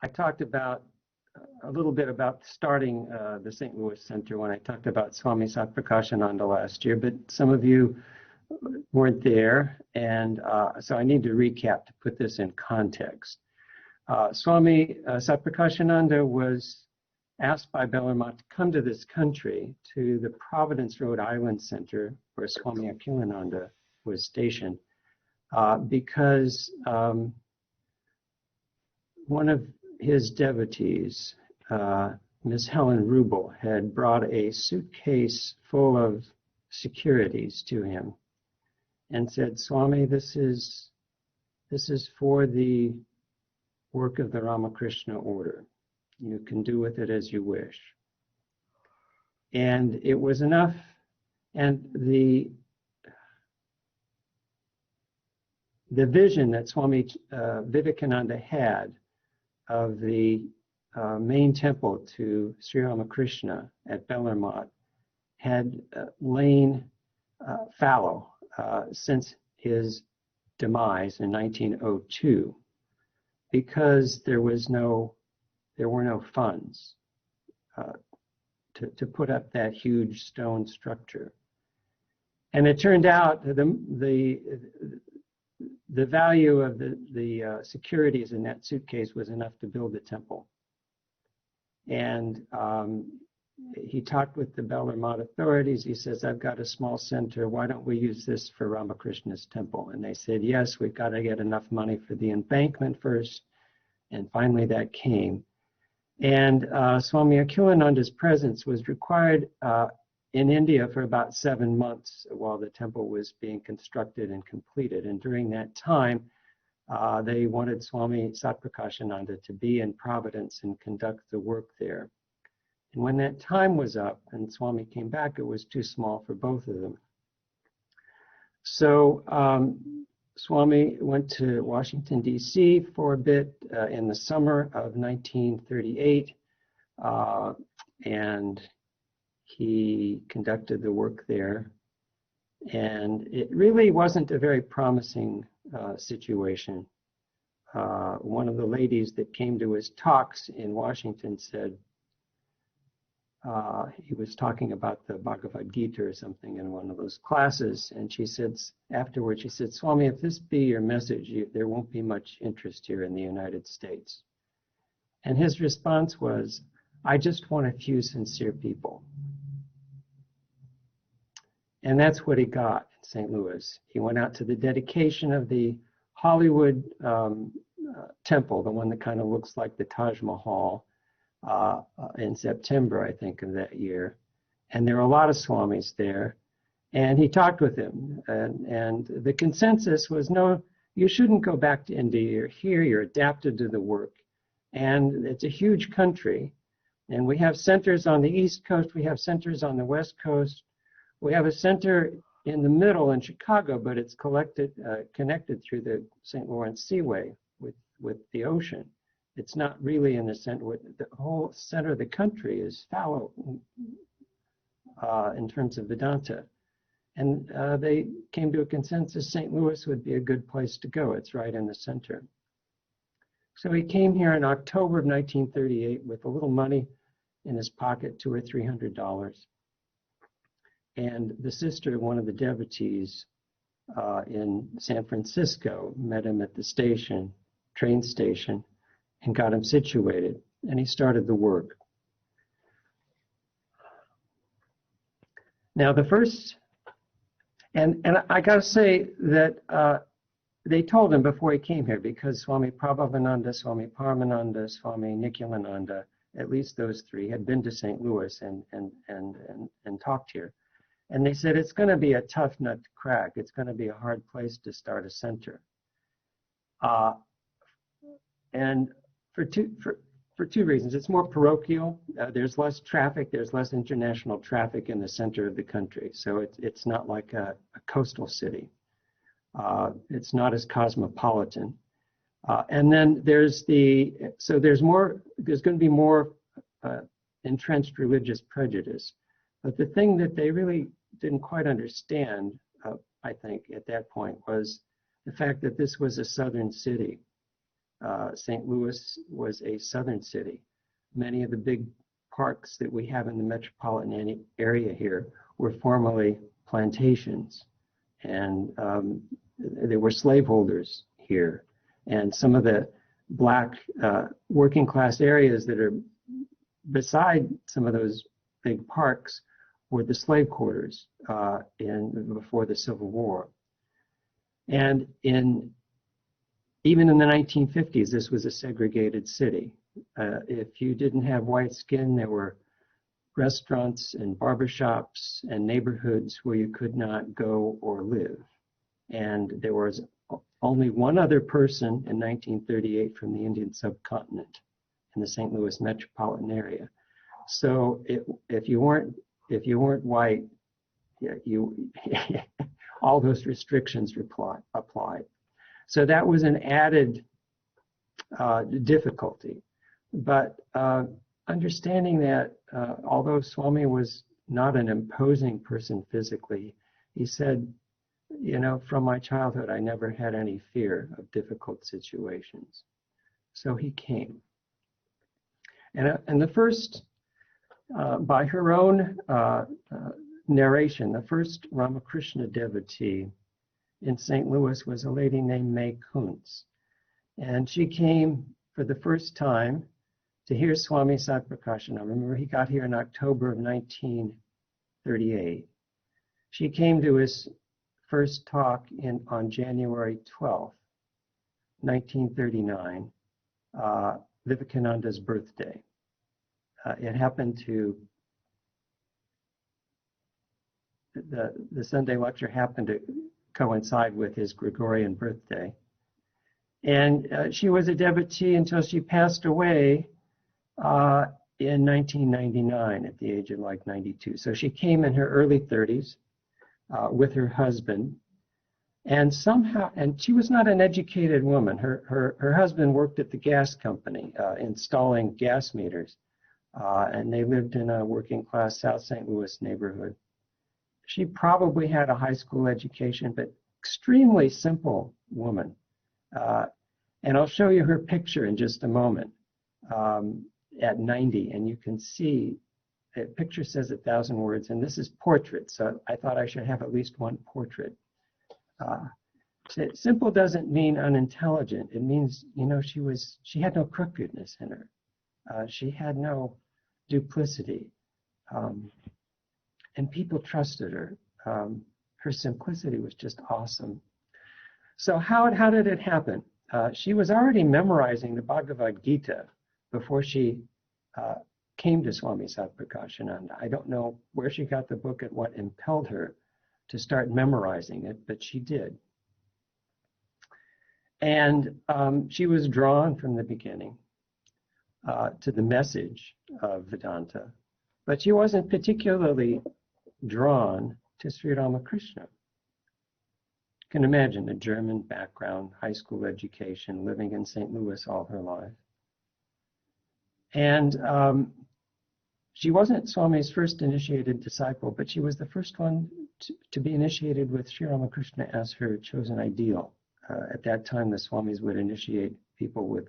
I talked about a little bit about starting the St. Louis Center when I talked about Swami Satprakashananda last year, but some of you weren't there, and so I need to recap to put this in context. Swami Satprakashananda was asked by Bellarmine to come to this country, to the Providence, Rhode Island Center, where Swami Akhilananda was stationed, because one of his devotees, Miss Helen Rubel, had brought a suitcase full of securities to him and said, Swami, this is for the work of the Ramakrishna order. You can do with it as you wish. And it was enough, and the vision that Swami Vivekananda had of the main temple to Sri Ramakrishna at Bellarmine had lain fallow since his demise in 1902, because there were no funds to put up that huge stone structure. And it turned out the value of the securities in that suitcase was enough to build the temple. And he talked with the Bellarmine authorities. He says, I've got a small center. Why don't we use this for Ramakrishna's temple? And they said, yes, we've got to get enough money for the embankment first. And finally that came. And Swami Akhilananda's presence was required in India for about 7 months while the temple was being constructed and completed. And during that time, they wanted Swami Satprakashananda to be in Providence and conduct the work there. And when that time was up and Swami came back, it was too small for both of them. So Swami went to Washington, D.C. for a bit in the summer of 1938, and he conducted the work there. And it really wasn't a very promising situation. One of the ladies that came to his talks in Washington said, he was talking about the Bhagavad Gita or something in one of those classes, and she said, afterwards, she said, Swami, if this be your message, there won't be much interest here in the United States. And his response was, I just want a few sincere people. And that's what he got in St. Louis. He went out to the dedication of the Hollywood temple, the one that kind of looks like the Taj Mahal, in September, I think, of that year. And there were a lot of Swamis there. And he talked with him. And the consensus was, no, you shouldn't go back to India. You're here, you're adapted to the work. And it's a huge country. And we have centers on the East Coast. We have centers on the West Coast. We have a center in the middle in Chicago, but it's connected through the St. Lawrence Seaway with the ocean. It's not really in the center. The whole center of the country is fallow in terms of Vedanta. And they came to a consensus St. Louis would be a good place to go. It's right in the center. So he came here in October of 1938 with a little money in his pocket, $200 or $300. And the sister, one of the devotees in San Francisco, met him at the train station, and got him situated, and he started the work. Now the first, and I got to say that they told him before he came here, because Swami Prabhavananda, Swami Paramananda, Swami Nikhilananda, at least those three had been to St. Louis and talked here. And they said, it's going to be a tough nut to crack. It's going to be a hard place to start a center. And for two reasons. It's more parochial. There's less traffic. There's less international traffic in the center of the country. So it's not like a coastal city. It's not as cosmopolitan. And then there's going to be more entrenched religious prejudice. But the thing that they really didn't quite understand, I think, at that point was the fact that this was a southern city. St. Louis was a southern city. Many of the big parks that we have in the metropolitan area here were formerly plantations, and there were slaveholders here. And some of the black working class areas that are beside some of those big parks were the slave quarters before the Civil War. And even in the 1950s, this was a segregated city. If you didn't have white skin, there were restaurants and barbershops and neighborhoods where you could not go or live. And there was only one other person in 1938 from the Indian subcontinent in the St. Louis metropolitan area. So if you weren't white, all those restrictions applied. So that was an added difficulty. But understanding that although Swami was not an imposing person physically, he said, from my childhood, I never had any fear of difficult situations. So he came. And the first, by her own narration, the first Ramakrishna devotee in St. Louis was a lady named May Kuntz. And she came for the first time to hear Swami Satprakashananda. Remember, he got here in October of 1938. She came to his first talk on January 12th, 1939, Vivekananda's birthday. It happened to, the Sunday lecture happened to coincide with his Gregorian birthday. And she was a devotee until she passed away in 1999 at the age of like 92. So she came in her early 30s with her husband. And somehow, and she was not an educated woman. Her husband worked at the gas company installing gas meters. And they lived in a working class South St. Louis neighborhood. She probably had a high school education, but extremely simple woman. And I'll show you her picture in just a moment at 90, and you can see the picture says 1,000 words, and this is portrait, so I thought I should have at least one portrait. Simple doesn't mean unintelligent. It means, she had no crookedness in her. She had no duplicity, and people trusted her. Her simplicity was just awesome. So how did it happen? She was already memorizing the Bhagavad Gita before she came to Swami Satprakashananda. I don't know where she got the book and what impelled her to start memorizing it, but she did. And she was drawn from the beginning to the message of Vedanta, but she wasn't particularly drawn to Sri Ramakrishna. You can imagine a German background, high school education, living in St. Louis all her life. And she wasn't Swami's first initiated disciple, but she was the first one to be initiated with Sri Ramakrishna as her chosen ideal. At that time, the Swamis would initiate people with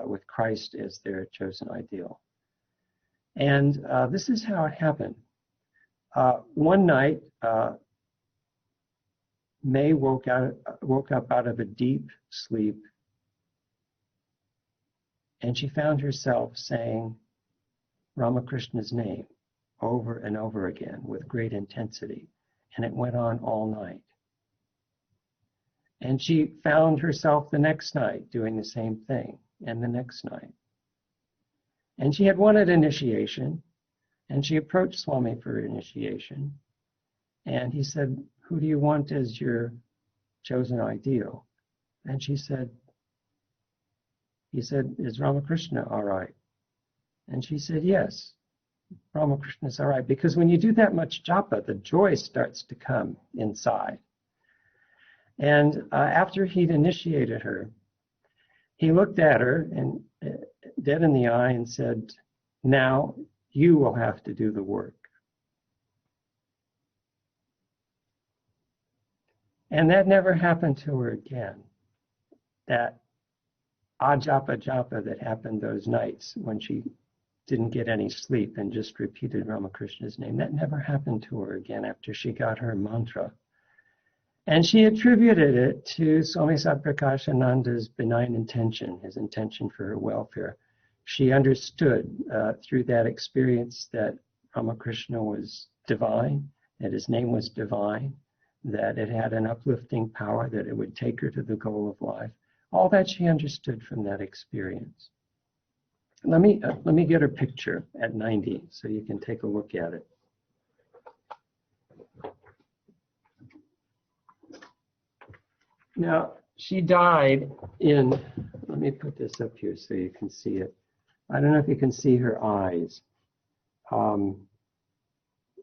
with Christ as their chosen ideal. And this is how it happened. One night, May woke up out of a deep sleep, and she found herself saying Ramakrishna's name over and over again with great intensity, and it went on all night. And she found herself the next night doing the same thing, and the next night. And she had wanted initiation, and she approached Swami for initiation. And he said, "Who do you want as your chosen ideal?" And he said, "Is Ramakrishna all right?" And she said, "Yes, Ramakrishna's all right." Because when you do that much japa, the joy starts to come inside. And after he'd initiated her, he looked at her and dead in the eye and said, "Now you will have to do the work." And that never happened to her again. That ajapa japa that happened those nights when she didn't get any sleep and just repeated Ramakrishna's name. That never happened to her again after she got her mantra. And she attributed it to Swami Satprakashananda's benign intention, his intention for her welfare. She understood through that experience that Ramakrishna was divine, that his name was divine, that it had an uplifting power, that it would take her to the goal of life. All that she understood from that experience. Let me get her picture at 90 so you can take a look at it. Now, she died in, let me put this up here so you can see it. I don't know if you can see her eyes.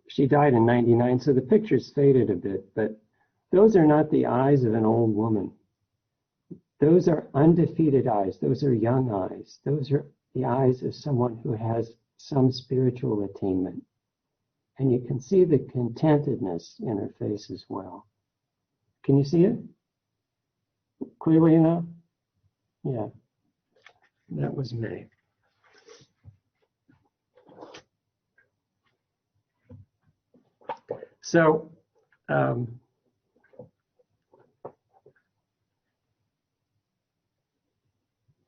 She died in 99, so the picture's faded a bit, but those are not the eyes of an old woman. Those are undefeated eyes. Those are young eyes. Those are the eyes of someone who has some spiritual attainment. And you can see the contentedness in her face as well. Can you see it clearly enough? Yeah, that was me. So, the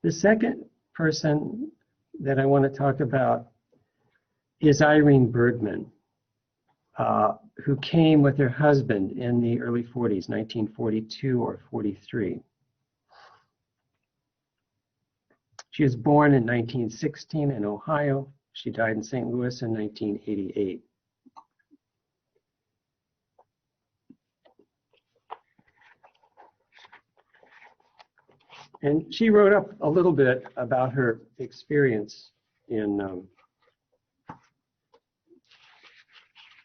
second person that I want to talk about is Irene Bergman, who came with her husband in the early 40s, 1942 or 43. She was born in 1916 in Ohio. She died in St. Louis in 1988. And she wrote up a little bit about her experience in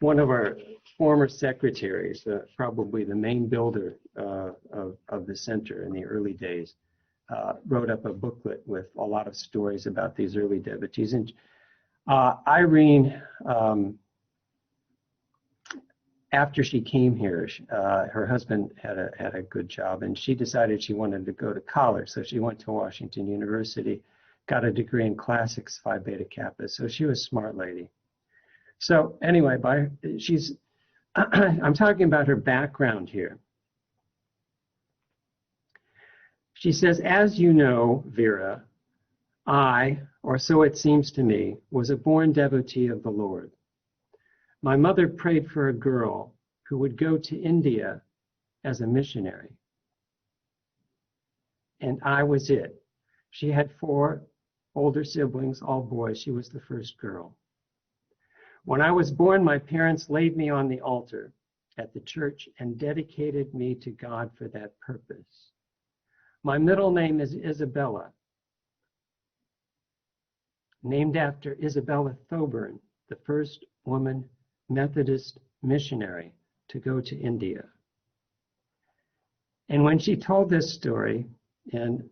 one of our former secretaries, probably the main builder of the center in the early days, wrote up a booklet with a lot of stories about these early devotees. And Irene, after she came here, her husband had a good job, and she decided she wanted to go to college. So she went to Washington University, got a degree in classics, Phi Beta Kappa. So she was a smart lady. So anyway, I'm talking about her background here. She says, as you know, Vera, I, or so it seems to me, was a born devotee of the Lord. My mother prayed for a girl who would go to India as a missionary. And I was it. She had 4 older siblings, all boys. She was the first girl. When I was born, my parents laid me on the altar at the church and dedicated me to God for that purpose. My middle name is Isabella, named after Isabella Thoburn, the first woman Methodist missionary to go to India. And when she told this story, and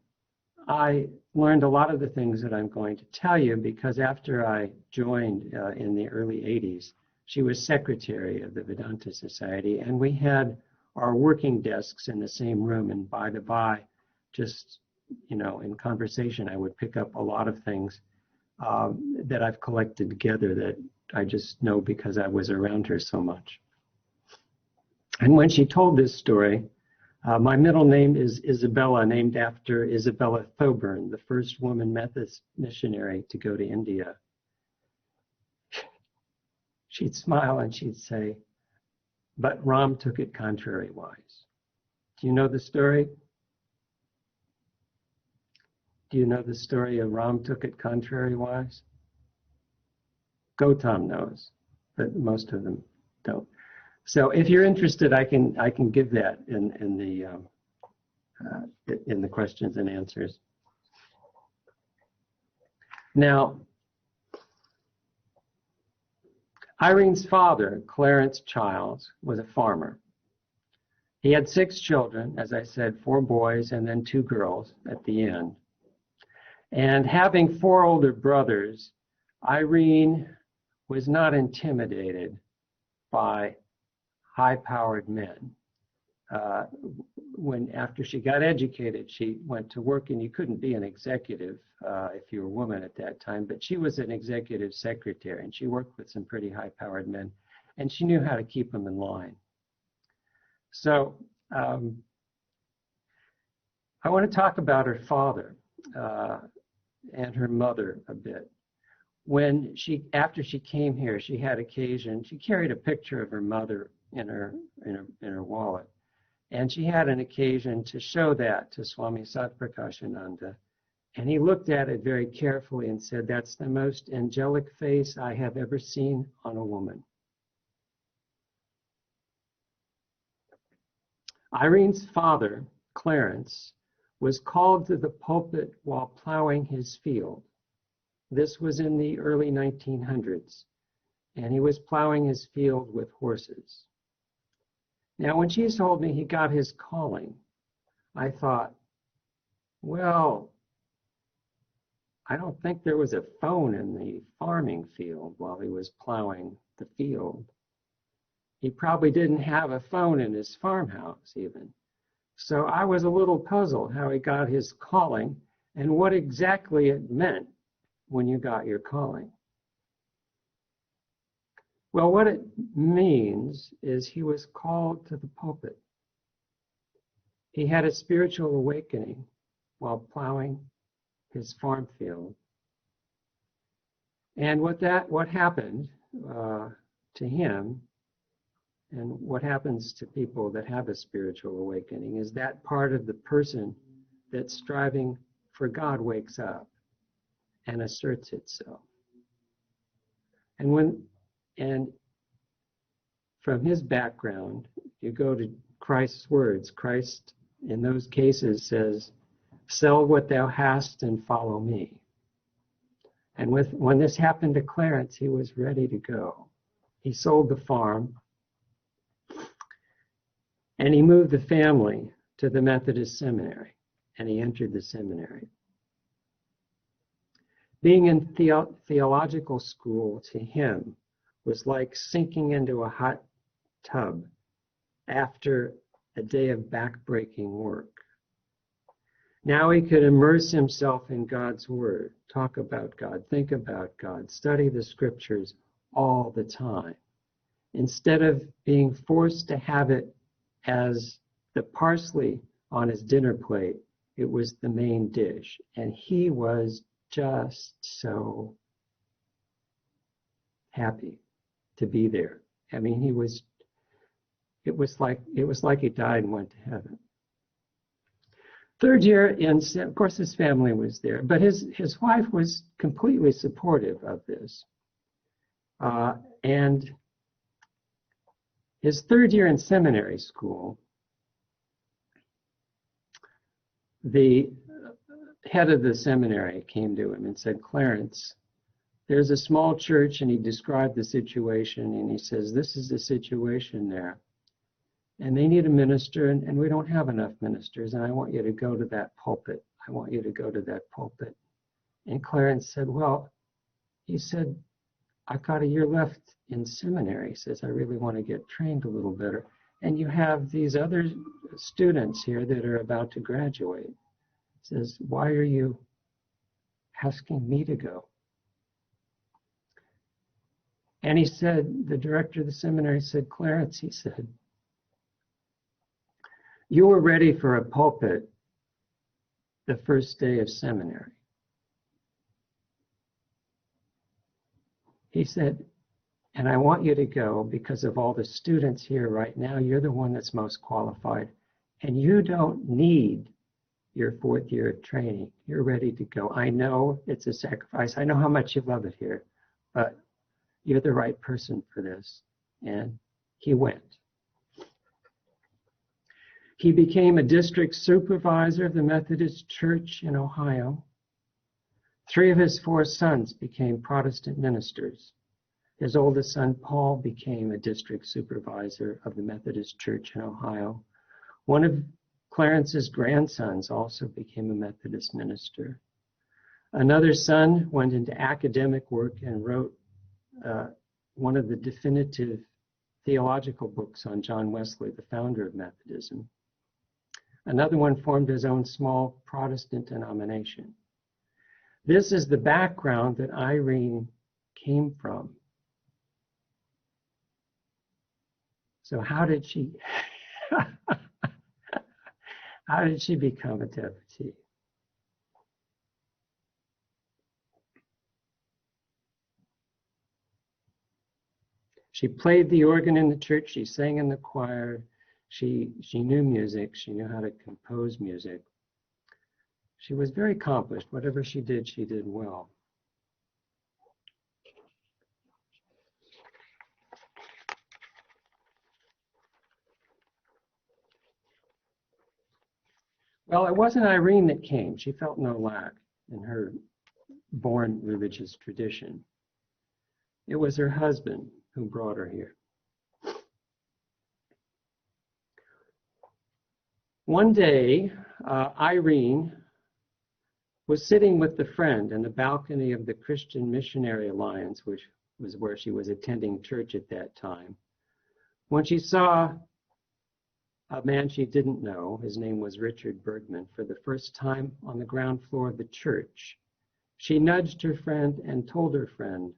I learned a lot of the things that I'm going to tell you, because after I joined in the early 80s, she was secretary of the Vedanta Society, and we had our working desks in the same room. And by the by, just, in conversation, I would pick up a lot of things that I've collected together that I just know because I was around her so much. And when she told this story, my middle name is Isabella, named after Isabella Thoburn, the first woman Methodist missionary to go to India. She'd smile and she'd say, but Ram took it contrary-wise. Do you know the story? Do you know the story of Ram took it contrary-wise? Gautam knows, but most of them don't. So if you're interested, I can give that in the questions and answers. Now, Irene's father, Clarence Childs, was a farmer. He had 6 children, as I said, 4 boys and then 2 girls at the end. And having 4 older brothers, Irene was not intimidated by high-powered men when after she got educated, she went to work, and you couldn't be an executive if you were a woman at that time, but she was an executive secretary, and she worked with some pretty high-powered men, and she knew how to keep them in line. So I want to talk about her father and her mother a bit. After she came here, she had occasion, she carried a picture of her mother in her wallet. And she had an occasion to show that to Swami Satprakashananda. And he looked at it very carefully and said, "That's the most angelic face I have ever seen on a woman." Irene's father, Clarence, was called to the pulpit while plowing his field. This was in the early 1900s, and he was plowing his field with horses. Now, when she told me he got his calling, I thought, well, I don't think there was a phone in the farming field while he was plowing the field. He probably didn't have a phone in his farmhouse even. So I was a little puzzled how he got his calling and what exactly it meant when you got your calling. Well, what it means is he was called to the pulpit. He had a spiritual awakening while plowing his farm field. And what happened to him, and what happens to people that have a spiritual awakening, is that part of the person that's striving for God wakes up and asserts itself. And from his background, you go to Christ's words. Christ, in those cases, says, "Sell what thou hast and follow me." And when this happened to Clarence, he was ready to go. He sold the farm, and he moved the family to the Methodist seminary, and he entered the seminary. Being in theological school to him was like sinking into a hot tub after a day of back-breaking work. Now he could immerse himself in God's Word, talk about God, think about God, study the Scriptures all the time, instead of being forced to have it as the parsley on his dinner plate. It was the main dish, and he was just so happy to be there. I mean, it was like he died and went to heaven. Third year, of course, his family was there, but his wife was completely supportive of this. And his third year in seminary school, the head of the seminary came to him and said, "Clarence, there's a small church," and he described the situation, and he says, "This is the situation there. And they need a minister, and we don't have enough ministers, and I want you to go to that pulpit. I want you to go to that pulpit." And Clarence said, "Well," he said, "I've got a year left in seminary." He says, "I really want to get trained a little better. And you have these other students here that are about to graduate." He says, "Why are you asking me to go?" And he said, the director of the seminary said, "Clarence," he said, "you were ready for a pulpit the first day of seminary." He said, "And I want you to go because of all the students here right now. You're the one that's most qualified, and you don't need your fourth year of training. You're ready to go. I know it's a sacrifice. I know how much you love it here, but you're the right person for this." And he went. He became a district supervisor of the Methodist Church in Ohio. 3 of his 4 sons became Protestant ministers. His oldest son, Paul, became a district supervisor of the Methodist Church in Ohio. One of Clarence's grandsons also became a Methodist minister. Another son went into academic work and wrote one of the definitive theological books on John Wesley, the founder of Methodism. Another one formed his own small Protestant denomination. This is the background that Irene came from. So how did she become a devotee? She played the organ in the church, she sang in the choir, she knew music, she knew how to compose music. She was very accomplished. Whatever she did well. Well, it wasn't Irene that came. She felt no lack in her born religious tradition. It was her husband who brought her here. One day, Irene was sitting with a friend in the balcony of the Christian Missionary Alliance, which was where she was attending church at that time, when she saw a man she didn't know. His name was Richard Bergman, for the first time on the ground floor of the church. She nudged her friend and told her friend,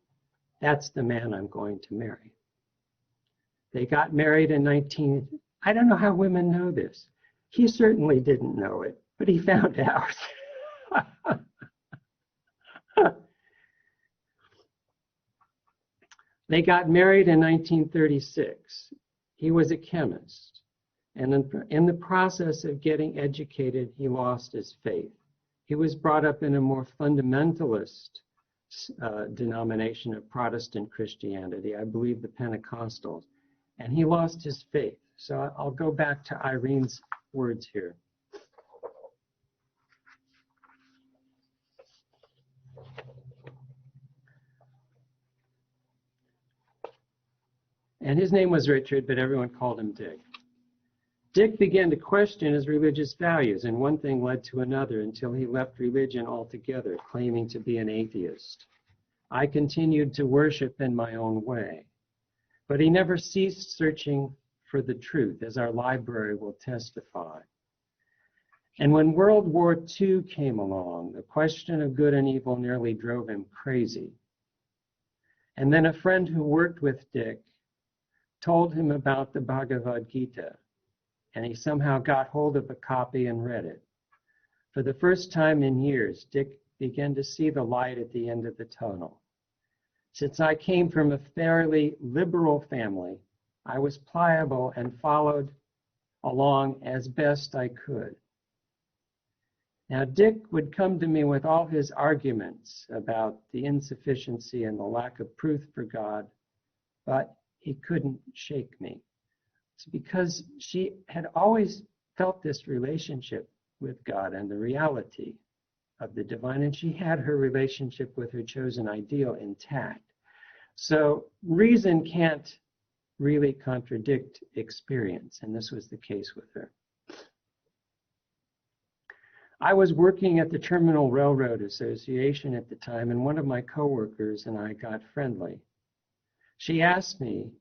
"That's the man I'm going to marry." They got married in I don't know how women know this. He certainly didn't know it, but he found out. They got married in 1936. He was a chemist, and in the process of getting educated, he lost his faith. He was brought up in a more fundamentalist denomination of Protestant Christianity, I believe the Pentecostals, and he lost his faith. So I'll go back to Irene's words here. And his name was Richard, but everyone called him Dick. Dick began to question his religious values, and one thing led to another until he left religion altogether, claiming to be an atheist. I continued to worship in my own way, but he never ceased searching for the truth, as our library will testify. And when World War II came along, the question of good and evil nearly drove him crazy. And then a friend who worked with Dick told him about the Bhagavad Gita, and he somehow got hold of a copy and read it. For the first time in years, Dick began to see the light at the end of the tunnel. Since I came from a fairly liberal family, I was pliable and followed along as best I could. Now, Dick would come to me with all his arguments about the insufficiency and the lack of proof for God, but he couldn't shake me. It's because she had always felt this relationship with God and the reality of the divine, and she had her relationship with her chosen ideal intact. So reason can't really contradict experience, and this was the case with her. I was working at the Terminal Railroad Association at the time, and one of my coworkers and I got friendly. She asked me,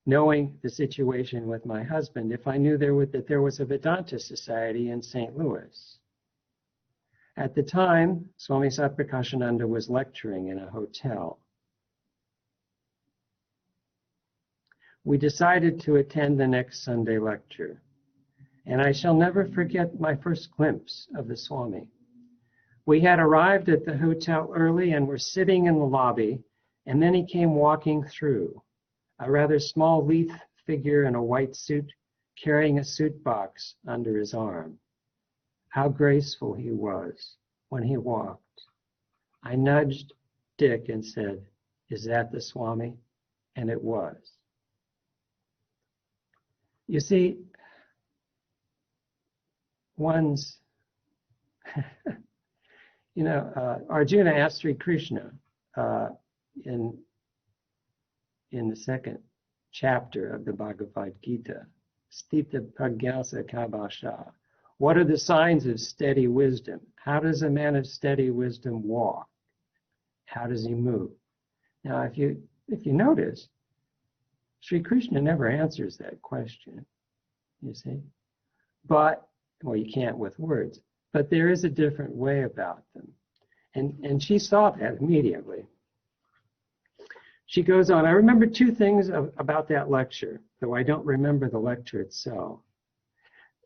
knowing the situation with my husband, if I knew that there was a Vedanta society in St. Louis. At the time, Swami Saprakashananda was lecturing in a hotel. We decided to attend the next Sunday lecture, and I shall never forget my first glimpse of the Swami. We had arrived at the hotel early and were sitting in the lobby, and then he came walking through, a rather small lithe figure in a white suit, carrying a suit box under his arm. How graceful he was when he walked. I nudged Dick and said, "Is that the Swami?" And it was. You see, one's, Arjuna asked Sri Krishna in the second chapter of the Bhagavad Gita, Stita Pragyasa Kabasha. What are the signs of steady wisdom? How does a man of steady wisdom walk? How does he move? Now, if you notice, Sri Krishna never answers that question, you see. But, well, you can't with words, but there is a different way about them. And she saw that immediately. She goes on, I remember two things about that lecture, though I don't remember the lecture itself.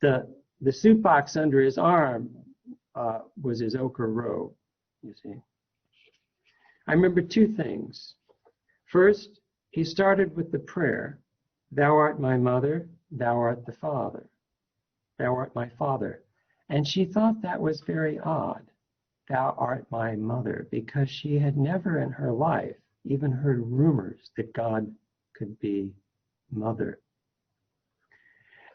The suit box under his arm was his ochre robe, you see. I remember two things. First, he started with the prayer, Thou art my mother, thou art the Father. Thou art my Father. And she thought that was very odd. Thou art my mother, because she had never in her life even heard rumors that God could be mother.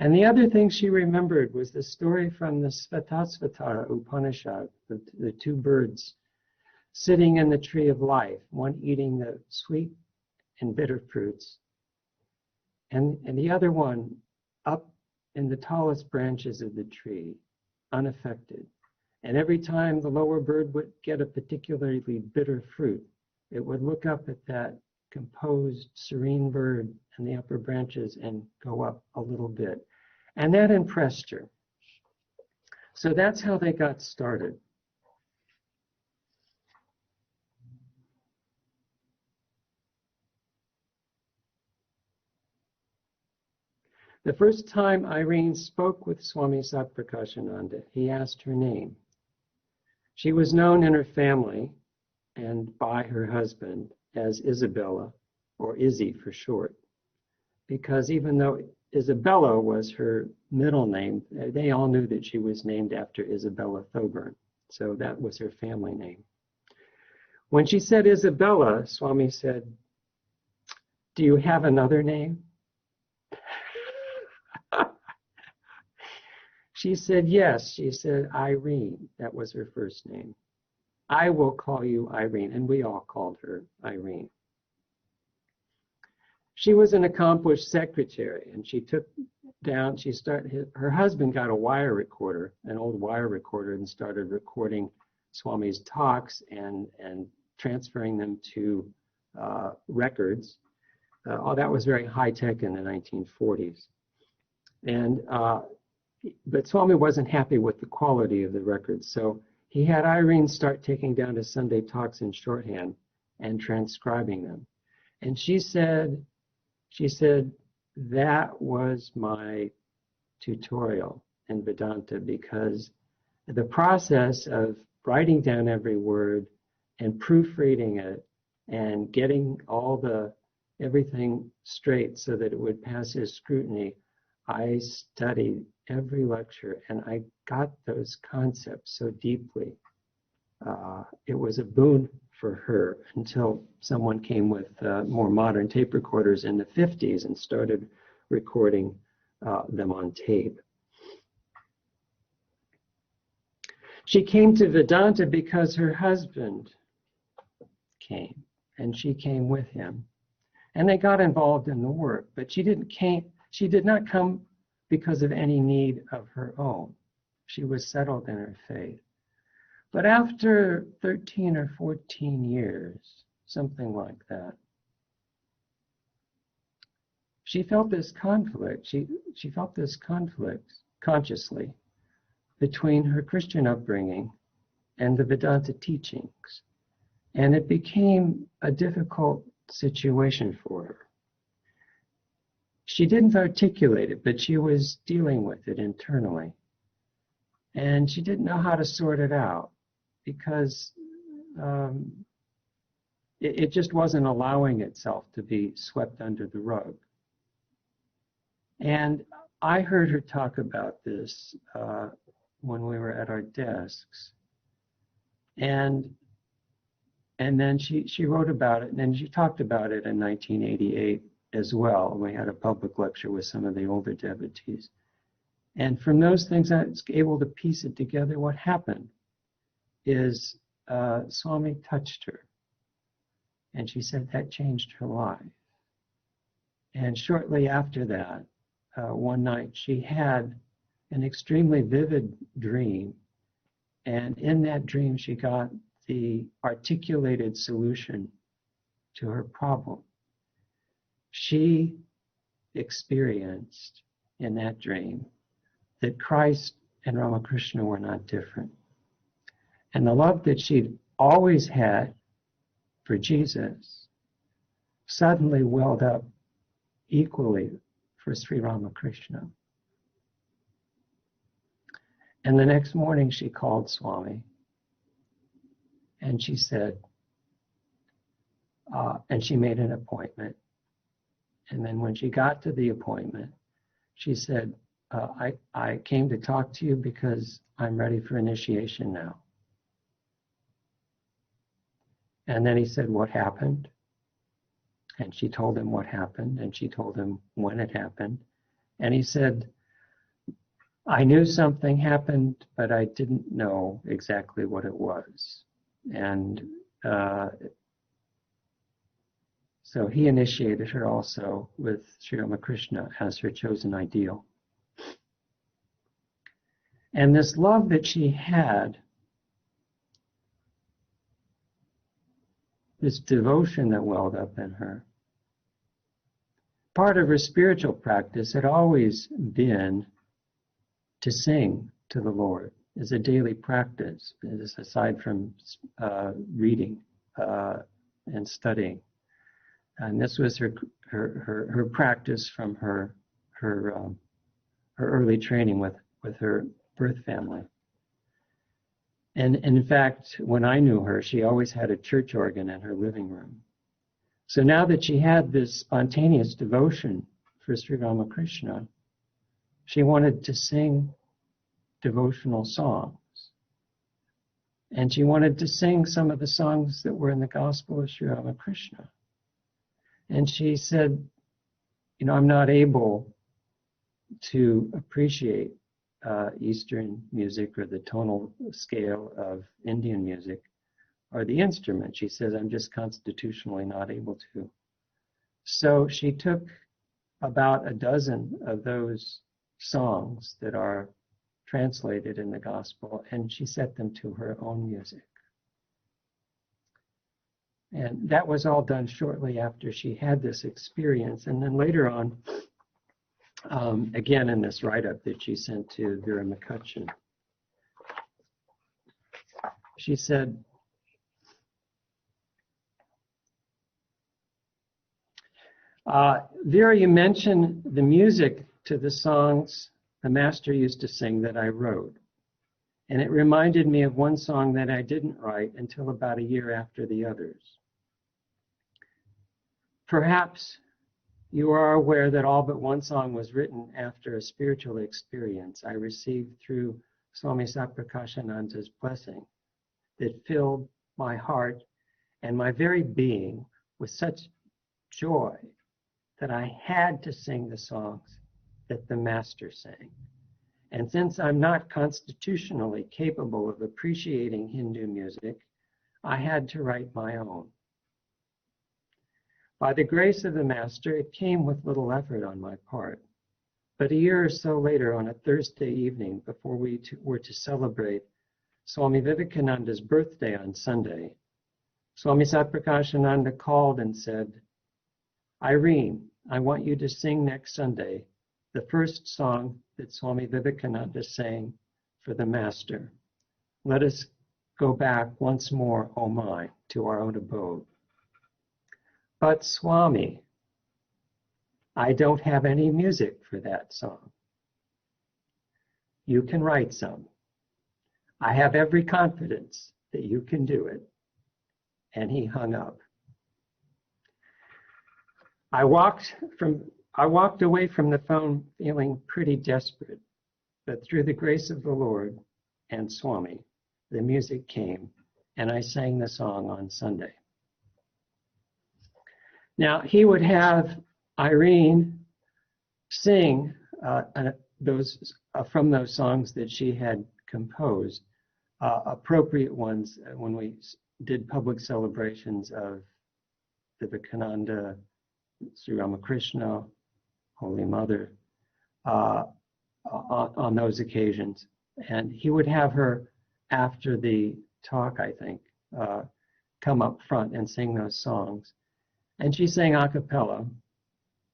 And the other thing she remembered was the story from the Svetasvatara Upanishad, the two birds sitting in the tree of life, one eating the sweet and bitter fruits, and the other one up in the tallest branches of the tree, unaffected. And every time the lower bird would get a particularly bitter fruit, it would look up at that composed, serene bird in the upper branches and go up a little bit. And that impressed her. So that's how they got started. The first time Irene spoke with Swami Satprakashananda, he asked her name. She was known in her family and by her husband as Isabella, or Izzy for short, because even though Isabella was her middle name, they all knew that she was named after Isabella Thoburn, so that was her family name. When she said Isabella, Swami said, do you have another name? She said, yes. She said, Irene. That was her first name. I will call you Irene. And we all called her Irene. She was an accomplished secretary, and she took down, her husband got a wire recorder, an old wire recorder, and started recording Swami's talks and transferring them to records. That was very high tech in the 1940s. But Swami wasn't happy with the quality of the records, so he had Irene start taking down his Sunday talks in shorthand and transcribing them. And she said, that was my tutorial in Vedanta, because the process of writing down every word and proofreading it and getting everything straight so that it would pass his scrutiny, I studied every lecture and I got those concepts so deeply. It was a boon for her until someone came with more modern tape recorders in the 50s and started recording them on tape. She came to Vedanta because her husband came, and she came with him. And they got involved in the work, but she did not come because of any need of her own. She was settled in her faith. But after 13 or 14 years, something like that, she felt this conflict. She felt this conflict consciously between her Christian upbringing and the Vedanta teachings. And it became a difficult situation for her. She didn't articulate it, but she was dealing with it internally. And she didn't know how to sort it out because it just wasn't allowing itself to be swept under the rug. And I heard her talk about this when we were at our desks. And then she wrote about it, and then she talked about it in 1988 as well. We had a public lecture with some of the older devotees. And from those things, I was able to piece it together. What happened is Swami touched her. And she said that changed her life. And shortly after that, one night, she had an extremely vivid dream. And in that dream, she got the articulated solution to her problem. She experienced in that dream that Christ and Ramakrishna were not different. And the love that she'd always had for Jesus suddenly welled up equally for Sri Ramakrishna. And the next morning she called Swami and she said, and she made an appointment. And then when she got to the appointment, she said, I came to talk to you because I'm ready for initiation now. And then he said, what happened? And she told him what happened, and she told him when it happened. And he said, I knew something happened, but I didn't know exactly what it was. And so he initiated her also with Sri Ramakrishna as her chosen ideal. And this love that she had, this devotion that welled up in her, part of her spiritual practice had always been to sing to the Lord as a daily practice, aside from reading and studying. And this was her practice from her early training with her birth family. And in fact, when I knew her, she always had a church organ in her living room. So now that she had this spontaneous devotion for Sri Ramakrishna, she wanted to sing devotional songs. And she wanted to sing some of the songs that were in the Gospel of Sri Ramakrishna. And she said, I'm not able to appreciate Eastern music or the tonal scale of Indian music or the instrument. She says, I'm just constitutionally not able to. So she took about a dozen of those songs that are translated in the Gospel, and she set them to her own music. And that was all done shortly after she had this experience. And then later on, again in this write-up that she sent to Vera McCutcheon, she said, Vera, you mentioned the music to the songs the master used to sing that I wrote. And it reminded me of one song that I didn't write until about a year after the others. Perhaps you are aware that all but one song was written after a spiritual experience I received through Swami Satprakashananda's blessing that filled my heart and my very being with such joy that I had to sing the songs that the master sang. And since I'm not constitutionally capable of appreciating Hindu music, I had to write my own. By the grace of the master, it came with little effort on my part. But a year or so later, on a Thursday evening, before we were to celebrate Swami Vivekananda's birthday on Sunday, Swami Satprakashananda called and said, Irene, I want you to sing next Sunday the first song that Swami Vivekananda sang for the master. Let us go back once more, O my, to our own abode. But Swami, I don't have any music for that song. You can write some. I have every confidence that you can do it. And he hung up. I walked away from the phone feeling pretty desperate, but through the grace of the Lord and Swami, the music came, and I sang the song on Sunday. Now, he would have Irene sing from those songs that she had composed, appropriate ones when we did public celebrations of Vivekananda, Sri Ramakrishna, Holy Mother, on those occasions. And he would have her, after the talk, I think, come up front and sing those songs. And she sang a cappella,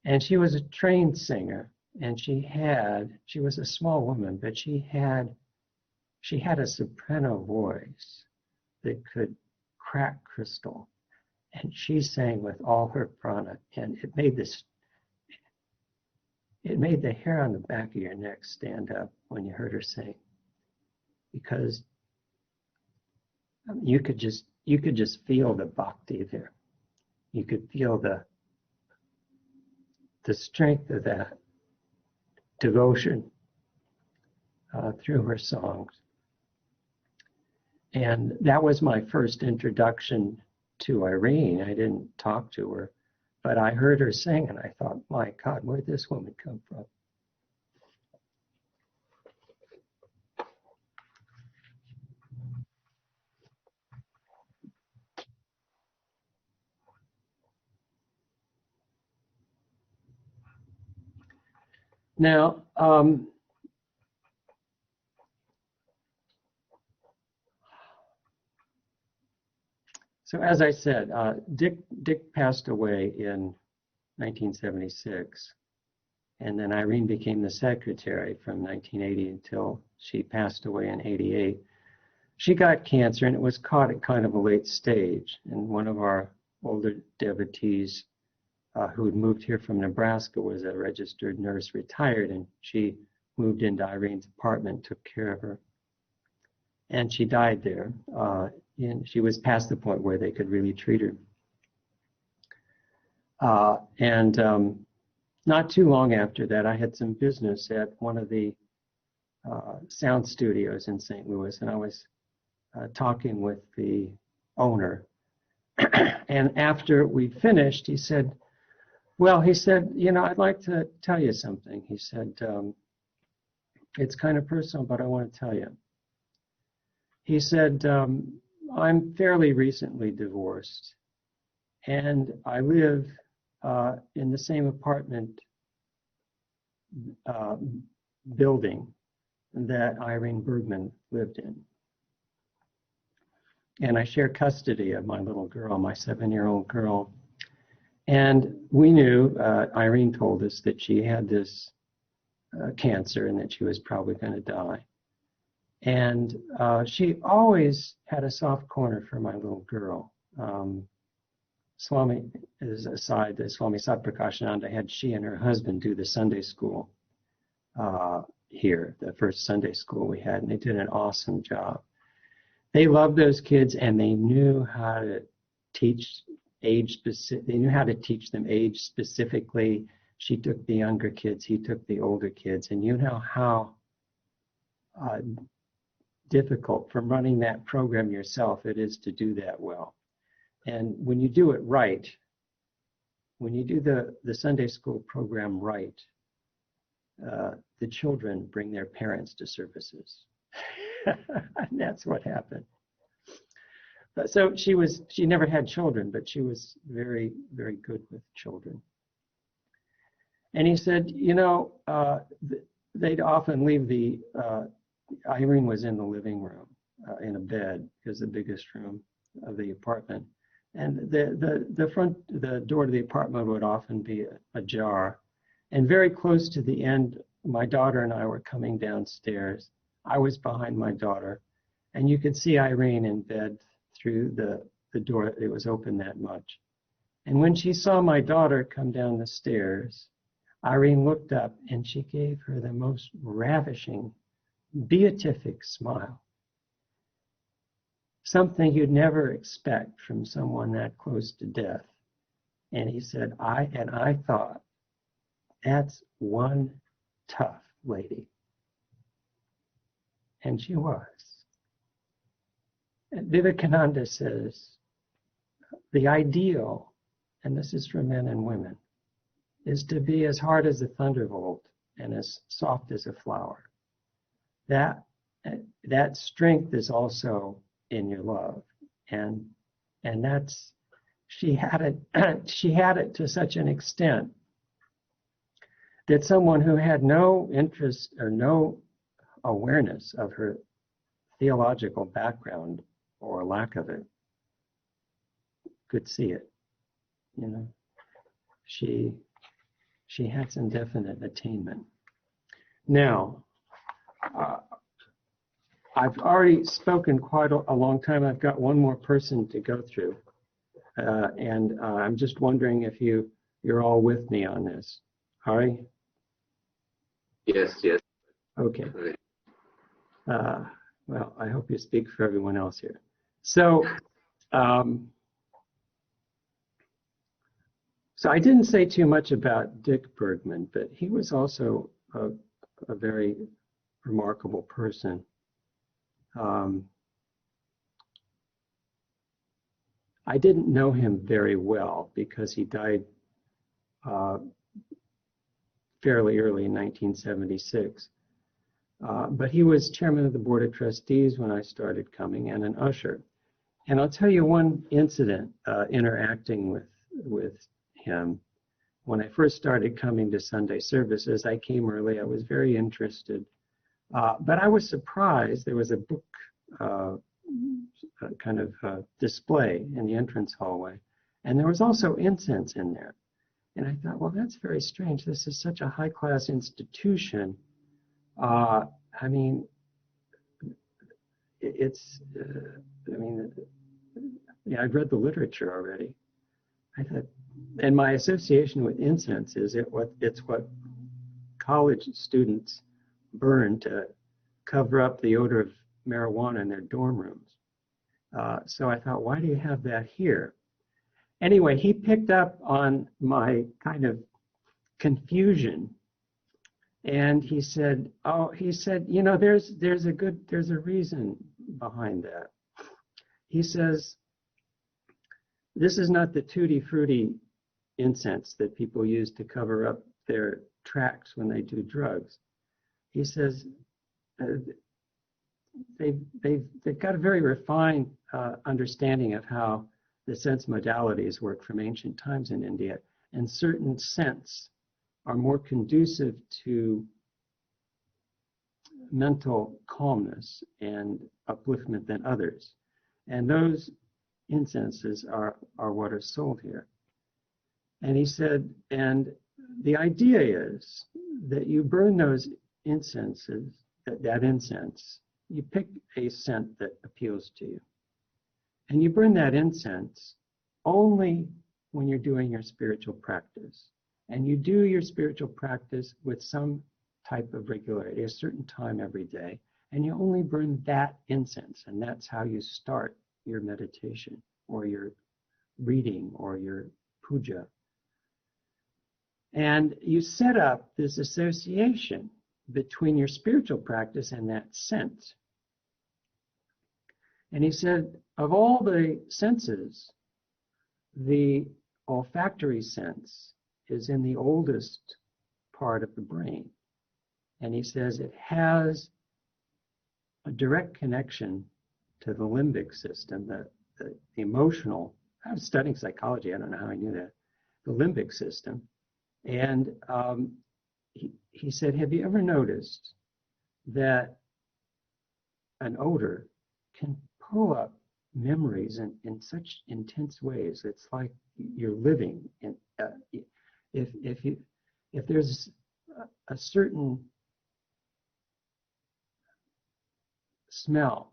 And she was a trained singer, and she was a small woman, but she had a soprano voice that could crack crystal. And she sang with all her prana, and it made the hair on the back of your neck stand up when you heard her sing, because you could just feel the bhakti there. You could feel the strength of that devotion through her songs. And that was my first introduction to Irene. I didn't talk to her, but I heard her sing and I thought, my God, where'd this woman come from? Now, so as I said, Dick passed away in 1976, and then Irene became the secretary from 1980 until she passed away in 88. She got cancer, and it was caught at kind of a late stage. And one of our older devotees who had moved here from Nebraska was a registered nurse, retired, and she moved into Irene's apartment, took care of her. And she died there. And she was past the point where they could really treat her. Not too long after that, I had some business at one of the sound studios in St. Louis, and I was talking with the owner. And after we finished, he said, I'd like to tell you something. He said, it's kind of personal, but I want to tell you. He said, I'm fairly recently divorced, and I live in the same apartment building that Irene Bergman lived in. And I share custody of my little girl, my 7-year-old girl. And we knew, Irene told us that she had this cancer and that she was probably going to die. And she always had a soft corner for my little girl. Swami, as aside, the Swami Satprakashananda had she and her husband do the Sunday school here, the first Sunday school we had, and they did an awesome job. They loved those kids, and they knew how to teach age-specific. They knew how to teach them age specifically. She took the younger kids, he took the older kids, and you know how difficult from running that program yourself it is to do that well. And when you do it right, when you do the Sunday school program right, the children bring their parents to services. And that's what happened. But so she never had children, but she was very, very good with children. And he said, they'd often leave Irene was in the living room in a bed, because the biggest room of the apartment. And the door to the apartment would often be ajar. And very close to the end, my daughter and I were coming downstairs. I was behind my daughter, and you could see Irene in bed through the door. It was open that much. And when she saw my daughter come down the stairs, Irene looked up and she gave her the most ravishing, beatific smile. Something you'd never expect from someone that close to death. And he said, I thought, that's one tough lady. And she was. And Vivekananda says, the ideal, and this is for men and women, is to be as hard as a thunderbolt and as soft as a flower. That strength is also in your love, and that's, she had it to such an extent that someone who had no interest or no awareness of her theological background or lack of it could see it. She She has indefinite attainment. Now, I've already spoken quite a long time. I've got one more person to go through. And I'm just wondering if you're all with me on this. Ari? Yes, yes. Okay. Well, I hope you speak for everyone else here. So, so I didn't say too much about Dick Bergman, but he was also a very remarkable person. I didn't know him very well because he died fairly early in 1976. But he was chairman of the board of trustees when I started coming and an usher. And I'll tell you one incident interacting with him. When I first started coming to Sunday services, I came early. I was very interested. But I was surprised. There was a book kind of display in the entrance hallway. And there was also incense in there. And I thought, well, that's very strange. This is such a high-class institution. I mean, it's, yeah, I've read the literature already. I thought, and my association with incense is it's what college students burn to cover up the odor of marijuana in their dorm rooms. So I thought, why do you have that here? Anyway, he picked up on my kind of confusion, and he said, you know, there's a reason behind that. He says, this is not the tutti frutti incense that people use to cover up their tracks when they do drugs. He says, they've got a very refined understanding of how the sense modalities work from ancient times in India, and certain scents are more conducive to mental calmness and upliftment than others. And those incenses are what are sold here. And he said, and the idea is that you burn those incenses, that incense, you pick a scent that appeals to you. And you burn that incense only when you're doing your spiritual practice. And you do your spiritual practice with some type of regularity, a certain time every day. And you only burn that incense. And that's how you start your meditation or your reading or your puja. And you set up this association between your spiritual practice and that scent. And he said, of all the senses, the olfactory sense is in the oldest part of the brain. And he says it has a direct connection to the limbic system, the emotional. I was studying psychology. I don't know how I knew that. The limbic system. And he said, have you ever noticed that an odor can pull up memories in such intense ways? It's like you're living in. If there's a certain smell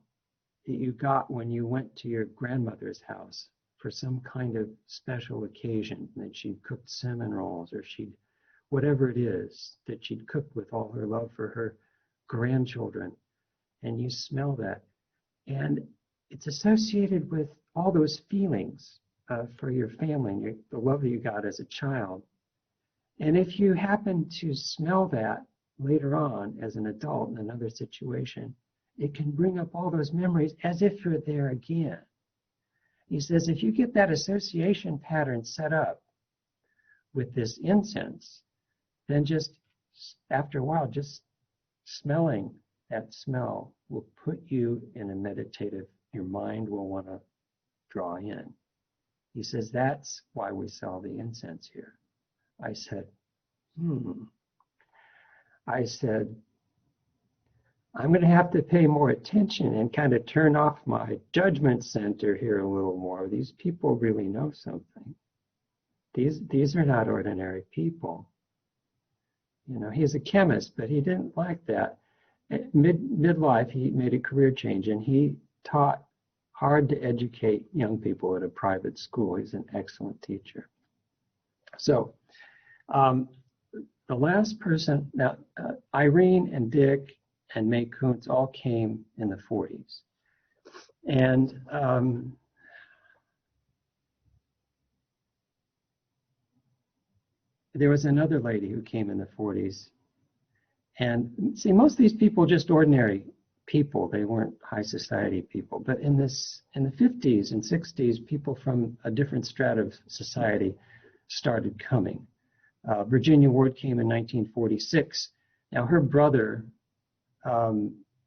that you got when you went to your grandmother's house for some kind of special occasion, that she'd cooked cinnamon rolls, or she'd, whatever it is that she'd cooked with all her love for her grandchildren, and you smell that, and it's associated with all those feelings for your family and the love that you got as a child. And if you happen to smell that later on as an adult in another situation, it can bring up all those memories as if you're there again. He says, if you get that association pattern set up with this incense, then just after a while, just smelling that smell will put you in a meditative, your mind will want to draw in. He says, that's why we sell the incense here. I said, I said, I'm going to have to pay more attention and kind of turn off my judgment center here a little more. These people really know something. These are not ordinary people. You know, he's a chemist, but he didn't like that. At midlife, he made a career change, and he taught hard to educate young people at a private school. He's an excellent teacher. So the last person, now Irene and Dick and May Kuntz all came in the 40s. And there was another lady who came in the 40s. And see, most of these people, just ordinary people. They weren't high society people. But in the 50s and 60s, people from a different strata of society started coming. Virginia Ward came in 1946. Now, her brother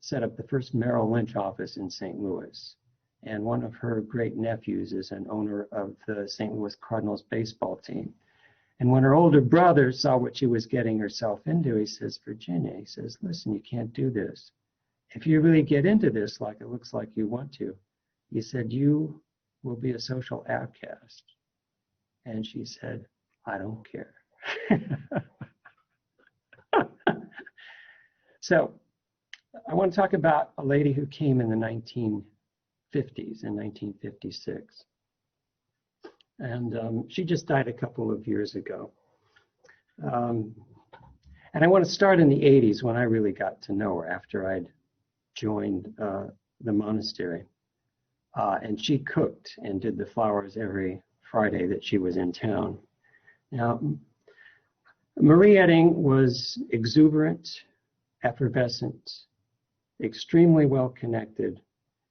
set up the first Merrill Lynch office in St. Louis. And one of her great nephews is an owner of the St. Louis Cardinals baseball team. And when her older brother saw what she was getting herself into, he says, Virginia, he says, listen, you can't do this. If you really get into this like it looks like you want to, he said, you will be a social outcast. And she said, I don't care. So I want to talk about a lady who came in the 1950s, in 1956. And she just died a couple of years ago. And I want to start in the 80s when I really got to know her after I'd joined the monastery. And she cooked and did the flowers every Friday that she was in town. Now, Marie Edding was exuberant, effervescent, extremely well connected,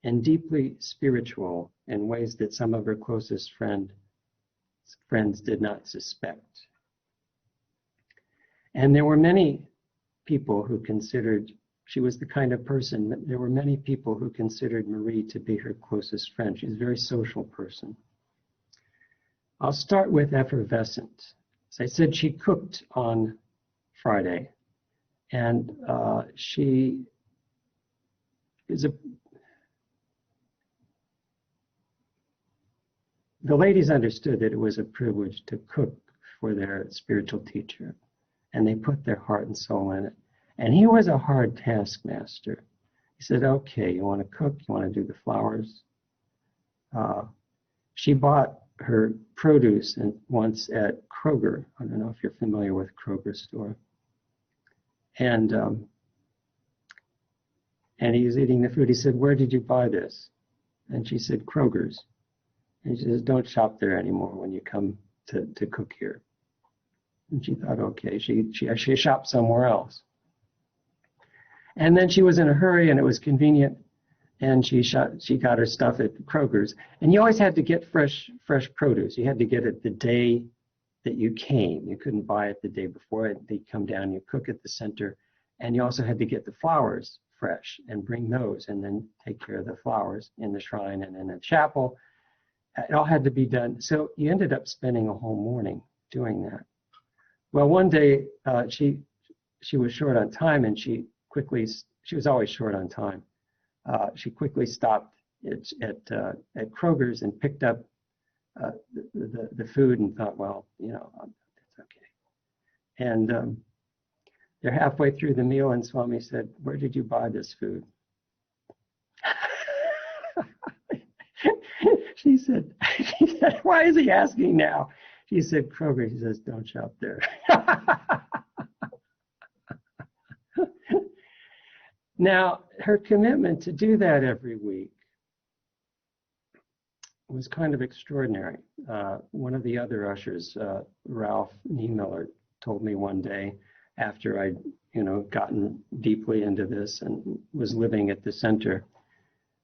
and deeply spiritual in ways that some of her closest friends did not suspect. And there were many people who considered, she was the kind of person, there were many people who considered Marie to be her closest friend. She's a very social person. I'll start with effervescent. As I said, she cooked on Friday, and she is the ladies understood that it was a privilege to cook for their spiritual teacher, and they put their heart and soul in it. And he was a hard taskmaster. He said, okay, you want to cook? You want to do the flowers? She bought her produce once at Kroger. I don't know if you're familiar with Kroger store. And he was eating the food. He said, where did you buy this? And she said, Kroger's. And she says, don't shop there anymore when you come to cook here. And she thought, okay, she shopped somewhere else. And then she was in a hurry, and it was convenient, and she got her stuff at Kroger's. And you always had to get fresh produce. You had to get it the day that you came. You couldn't buy it the day before. They'd come down, you cook at the center, and you also had to get the flowers fresh and bring those, and then take care of the flowers in the shrine and in the chapel. It all had to be done. So you ended up spending a whole morning doing that. Well, one day she was short on time, and she was always short on time. She quickly stopped at Kroger's and picked up the food and thought, well, it's okay. And they're halfway through the meal, and Swami said, where did you buy this food? She said, why is he asking now? She said, Kroger. He says, don't shop there. Now, her commitment to do that every week was kind of extraordinary. One of the other ushers, Ralph Niemiller, told me one day after I'd gotten deeply into this and was living at the center.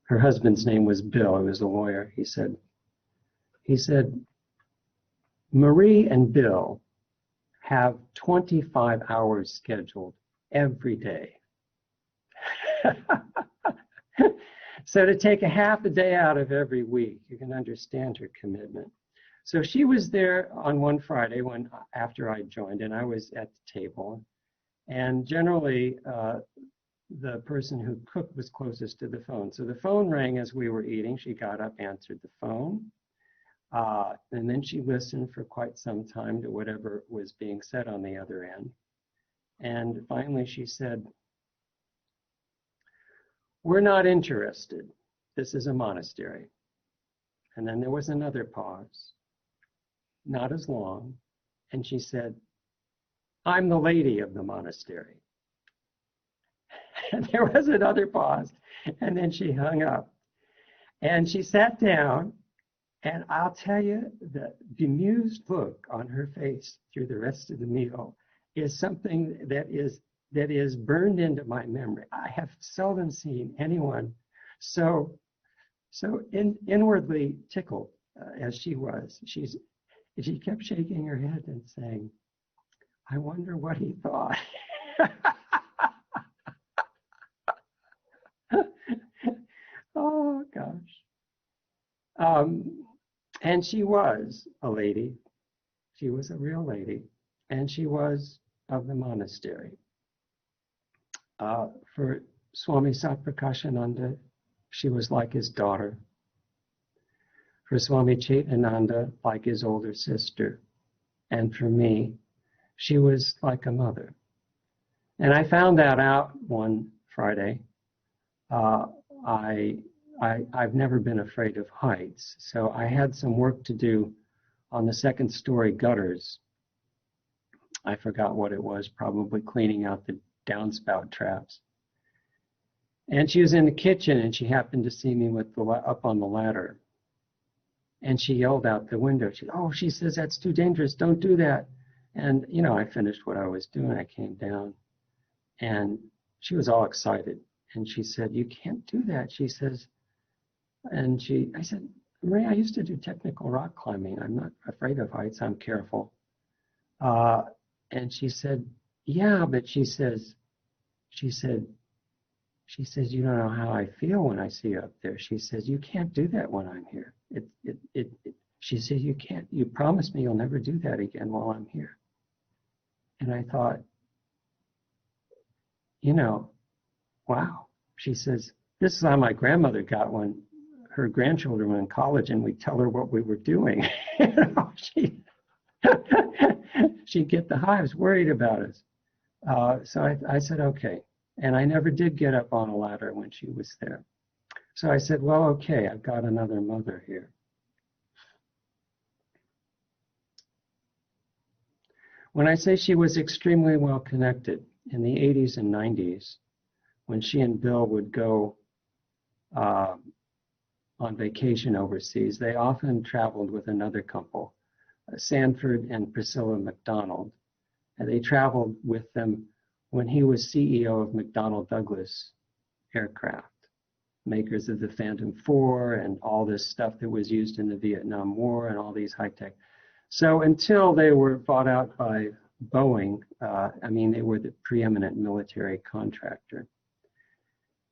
Her husband's name was Bill. He was a lawyer. He said, Marie and Bill have 25 hours scheduled every day. So to take a half a day out of every week, you can understand her commitment. So she was there on one Friday after I joined, and I was at the table. And generally, the person who cooked was closest to the phone. So the phone rang as we were eating. She got up, answered the phone, and then she listened for quite some time to whatever was being said on the other end. And finally she said, "We're not interested. This is a monastery." And then there was another pause, not as long. And she said, "I'm the lady of the monastery." And there was another pause. And then she hung up. And she sat down. And I'll tell you, the bemused look on her face through the rest of the meal is something that is burned into my memory. I have seldom seen anyone so inwardly tickled as she was. She kept shaking her head and saying, "I wonder what he thought." Oh gosh. And she was a lady. She was a real lady, and she was of the monastery. For Swami Satprakashananda, she was like his daughter. For Swami Chaitananda, like his older sister. And for me, she was like a mother. And I found that out one Friday. I've never been afraid of heights, so I had some work to do on the second story gutters. I forgot what it was, probably cleaning out the downspout traps. And she was in the kitchen, and she happened to see me with up on the ladder. And she yelled out the window. She says, "That's too dangerous. Don't do that." And, I finished what I was doing. I came down, and she was all excited. And she said, "You can't do that." She says, I said, "Maria, I used to do technical rock climbing. I'm not afraid of heights. I'm careful." And she said, "Yeah," but she says, "You don't know how I feel when I see you up there." She says, "You can't do that when I'm here. She says, you promised me you'll never do that again while I'm here." And I thought, wow. She says, "This is how my grandmother got when her grandchildren were in college and we'd tell her what we were doing." She'd get the hives worried about us. So I said, okay. And I never did get up on a ladder when she was there. So I said, well, okay, I've got another mother here. When I say she was extremely well connected in the 80s and 90s, when she and Bill would go on vacation overseas, they often traveled with another couple, Sanford and Priscilla McDonald. And they traveled with them when he was CEO of McDonnell Douglas Aircraft, makers of the Phantom 4 and all this stuff that was used in the Vietnam War and all these high-tech. So until they were bought out by Boeing, they were the preeminent military contractor.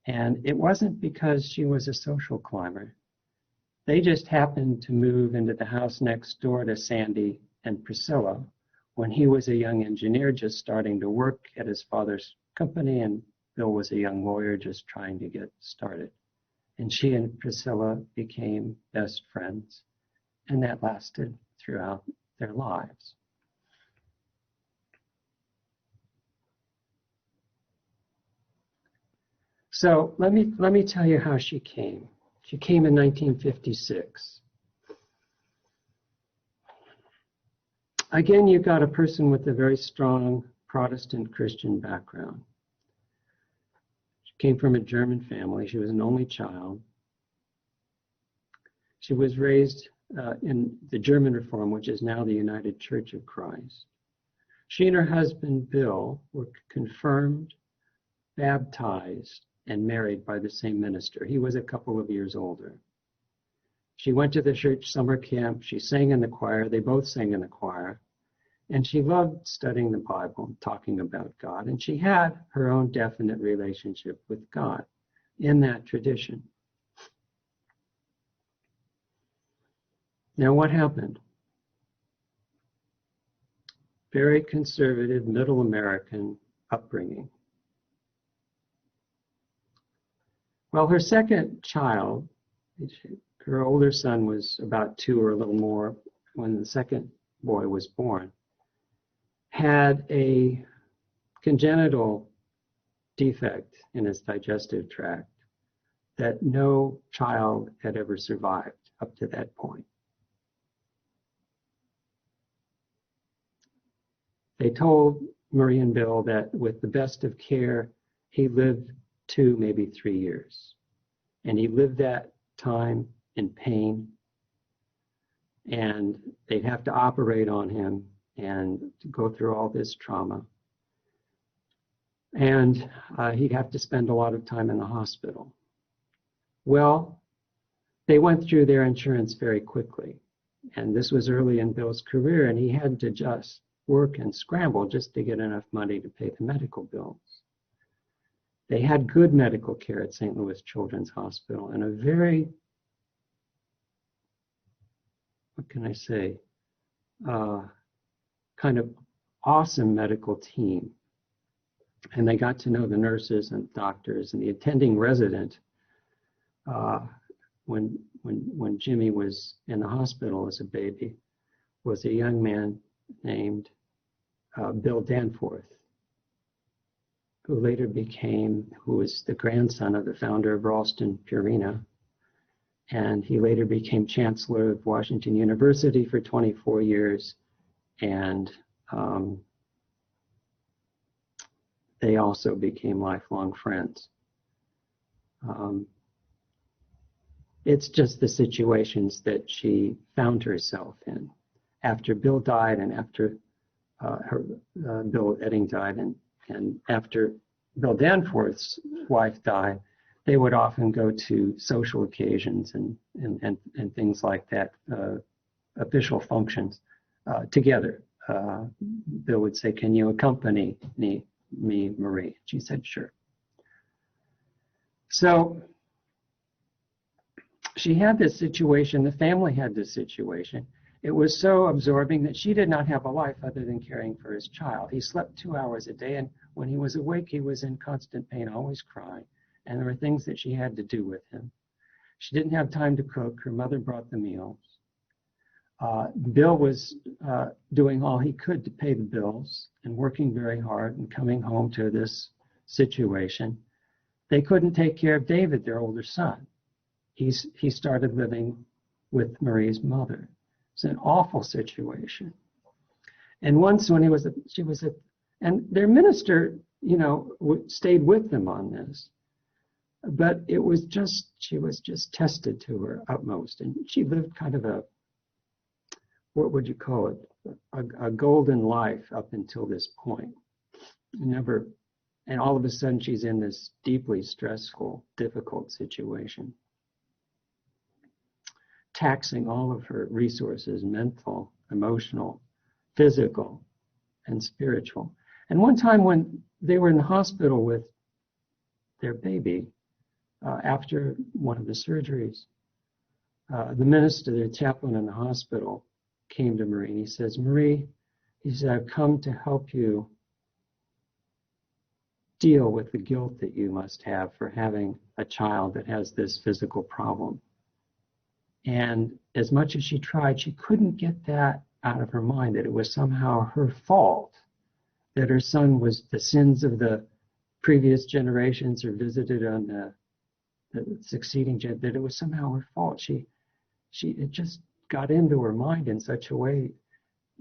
And it wasn't because she was a social climber. They just happened to move into the house next door to Sandy and Priscilla when he was a young engineer just starting to work at his father's company, and Bill was a young lawyer just trying to get started. And she and Priscilla became best friends, and that lasted throughout their lives. So let me tell you how she came. She came in 1956. Again, you've got a person with a very strong Protestant Christian background. She came from a German family. She was an only child. She was raised in the German Reform, which is now the United Church of Christ. She and her husband, Bill, were confirmed, baptized, and married by the same minister. He was a couple of years older. She went to the church summer camp. She sang in the choir. They both sang in the choir. And she loved studying the Bible and talking about God. And she had her own definite relationship with God in that tradition. Now, what happened? Very conservative, middle American upbringing. Well, her second child, her older son was about 2 or a little more when the second boy was born, had a congenital defect in his digestive tract that no child had ever survived up to that point. They told Marie and Bill that with the best of care, he lived 2, maybe 3 years. And he lived that time in pain, and they'd have to operate on him and go through all this trauma. And he'd have to spend a lot of time in the hospital. Well, they went through their insurance very quickly. And this was early in Bill's career, and he had to just work and scramble just to get enough money to pay the medical bills. They had good medical care at St. Louis Children's Hospital and a very, what can I say, kind of awesome medical team. And they got to know the nurses and doctors, and the attending resident when Jimmy was in the hospital as a baby was a young man named Bill Danforth, who was the grandson of the founder of Ralston Purina, and he later became chancellor of Washington University for 24 years, and they also became lifelong friends. It's just the situations that she found herself in. After Bill died, and after Bill Edding died, and after Bill Danforth's wife died, they would often go to social occasions and things like that, official functions together. Bill would say, "Can you accompany me, Marie?" She said, "Sure." So she had this situation, the family had this situation. It was so absorbing that she did not have a life other than caring for his child. He slept 2 hours a day, and when he was awake, he was in constant pain, always crying. And there were things that she had to do with him. She didn't have time to cook. Her mother brought the meals. Bill was doing all he could to pay the bills and working very hard and coming home to this situation. They couldn't take care of David, their older son. He started living with Marie's mother. It's an awful situation. And once when and their minister, stayed with them on this. But it was she was just tested to her utmost. And she lived kind of what would you call it? A golden life up until this point. And all of a sudden she's in this deeply stressful, difficult situation, taxing all of her resources, mental, emotional, physical, and spiritual. And one time when they were in the hospital with their baby, after one of the surgeries, the minister, the chaplain in the hospital, came to Marie and he says, "Marie," he said, "I've come to help you deal with the guilt that you must have for having a child that has this physical problem." And as much as she tried, she couldn't get that out of her mind, that it was somehow her fault, that her son was the sins of the previous generations are visited on the succeeding that it was somehow her fault. It just got into her mind in such a way,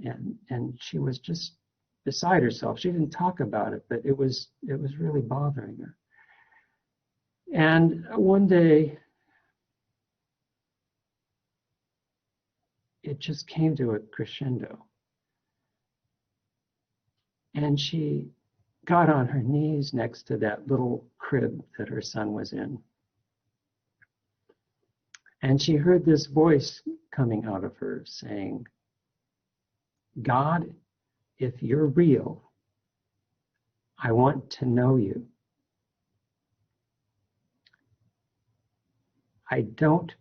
and she was just beside herself. She didn't talk about it, but it was really bothering her. And one day, it just came to a crescendo. And she got on her knees next to that little crib that her son was in. And she heard this voice coming out of her saying, "God, if you're real, I want to know you. I don't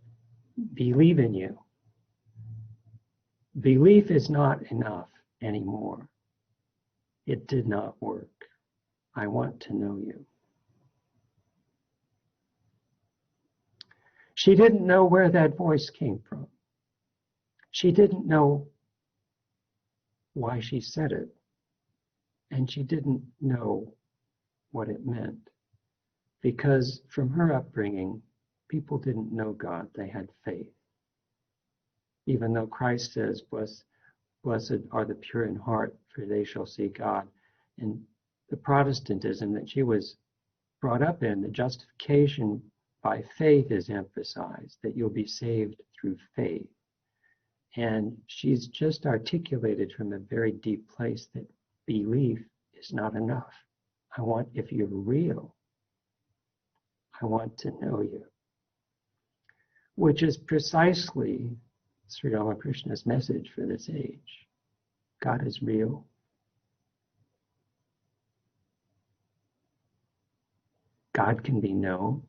believe in you. Belief is not enough anymore. It did not work. I want to know you." She didn't know where that voice came from. She didn't know why she said it. And she didn't know what it meant, because from her upbringing, people didn't know God, they had faith. Even though Christ says, blessed are the pure in heart, for they shall see God. And the Protestantism that she was brought up in, the justification by faith is emphasized, that you'll be saved through faith. And she's just articulated from a very deep place that belief is not enough. If you're real, I want to know you. Which is precisely Sri Ramakrishna's message for this age. God is real. God can be known.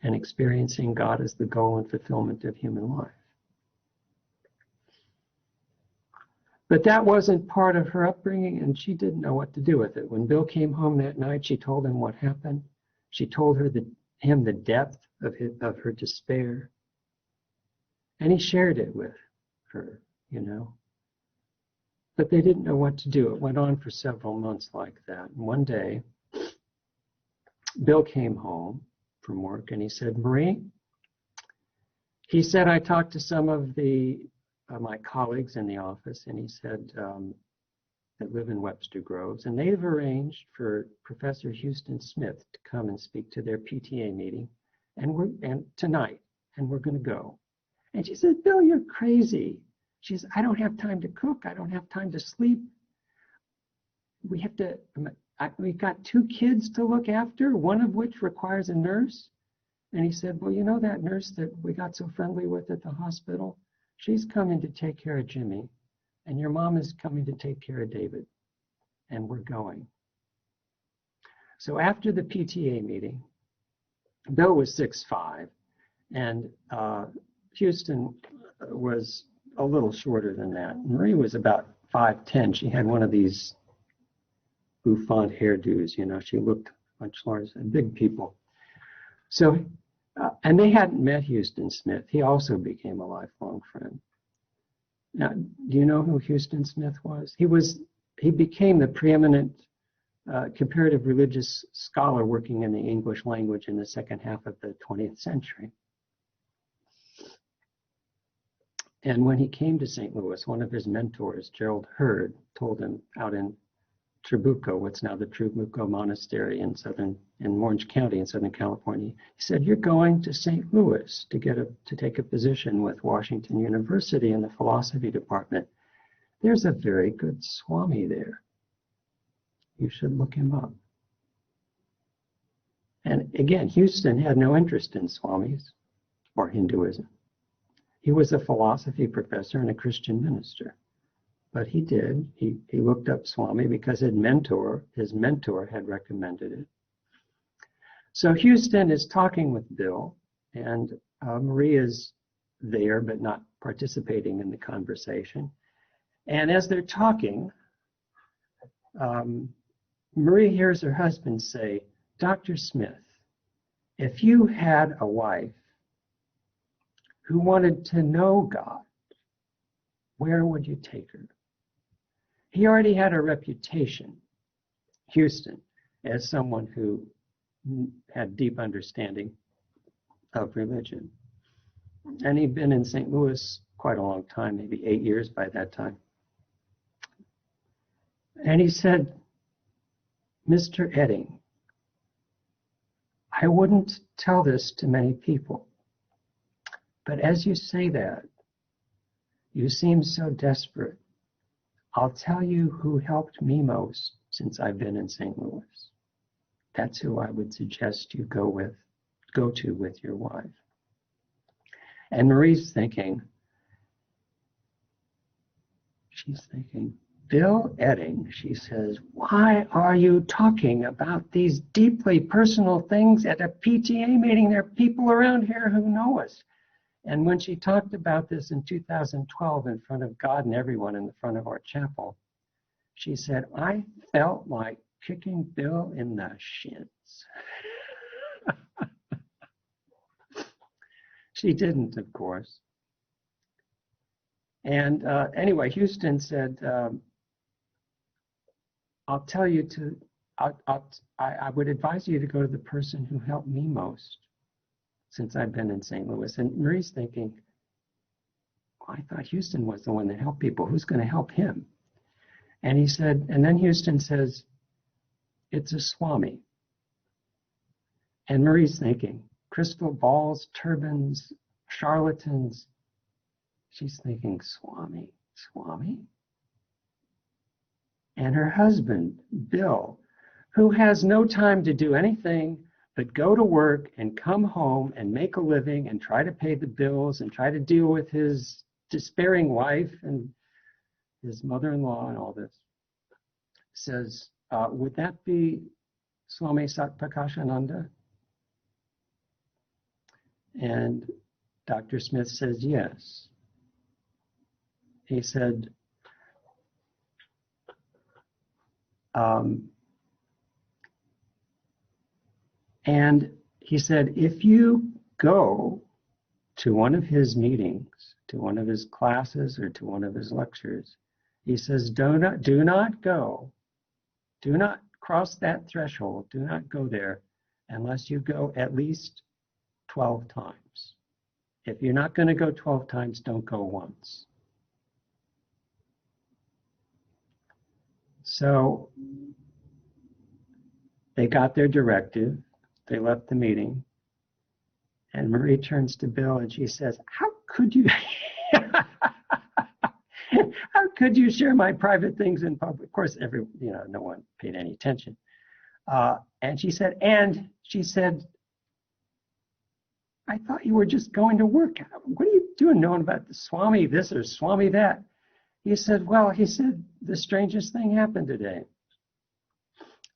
And experiencing God is the goal and fulfillment of human life. But that wasn't part of her upbringing, and she didn't know what to do with it. When Bill came home that night, she told him what happened. She told him the depth of her despair. And he shared it with her, But they didn't know what to do. It went on for several months like that. And one day, Bill came home from work and he said, Marie, he said, I talked to some of my colleagues in the office, and he said, that live in Webster Groves, and they've arranged for Professor Houston Smith to come and speak to their PTA meeting, and tonight, and we're going to go. And she said, Bill, you're crazy. She says, I don't have time to cook. I don't have time to sleep. We've got 2 kids to look after, one of which requires a nurse. And he said, well, that nurse that we got so friendly with at the hospital, she's coming to take care of Jimmy, and your mom is coming to take care of David, and we're going. So after the PTA meeting, Bill was 6'5", and Houston was a little shorter than that. Marie was about 5'10". She had one of these bouffant hairdos, she looked much larger than big people. So, and they hadn't met Houston Smith. He also became a lifelong friend. Now, do you know who Houston Smith was? He became the preeminent comparative religious scholar working in the English language in the second half of the 20th century. And when he came to St. Louis, one of his mentors, Gerald Hurd, told him out in Trabuco, what's now the Trabuco Monastery in Orange County in Southern California. He said, you're going to St. Louis to take a position with Washington University in the philosophy department. There's a very good Swami there. You should look him up. And again, Houston had no interest in Swamis or Hinduism. He was a philosophy professor and a Christian minister. But he did. He looked up Swami because his mentor had recommended it. So Houston is talking with Bill, and Marie is there but not participating in the conversation. And as they're talking, Marie hears her husband say, Dr. Smith, if you had a wife who wanted to know God, where would you take her? He already had a reputation, Houston, as someone who had deep understanding of religion. And he'd been in St. Louis quite a long time, maybe 8 years by that time. And he said, Mr. Edding, I wouldn't tell this to many people, but as you say that, you seem so desperate. I'll tell you who helped me most since I've been in St. Louis. That's who I would suggest you go to with your wife. And Marie's thinking, Bill Edding, she says, why are you talking about these deeply personal things at a PTA meeting? There are people around here who know us. And when she talked about this in 2012 in front of God and everyone in the front of our chapel, she said, I felt like kicking Bill in the shins. She didn't, of course. And anyway, Houston said, I'll tell you I would advise you to go to the person who helped me most since I've been in St. Louis. And Marie's thinking, well, I thought Houston was the one that helped people. Who's going to help him? And he said, and then Houston says, it's a Swami. And Marie's thinking, crystal balls, turbans, charlatans. She's thinking, Swami, Swami. And her husband, Bill, who has no time to do anything but go to work and come home and make a living and try to pay the bills and try to deal with his despairing wife and his mother-in-law and all this, says, would that be Swami Satpakashananda? And Dr. Smith says, yes. He said, and he said, if you go to one of his meetings, to one of his classes or to one of his lectures, he says, do not go, do not cross that threshold, do not go there unless you go at least 12 times. If you're not going to go 12 times, don't go once. So they got their directive. They left the meeting. And Marie turns to Bill and she says, how could you, how could you share my private things in public? Of course, no one paid any attention. And she said, I thought you were just going to work. What are you doing knowing about the Swami this or Swami that? He said, the strangest thing happened today.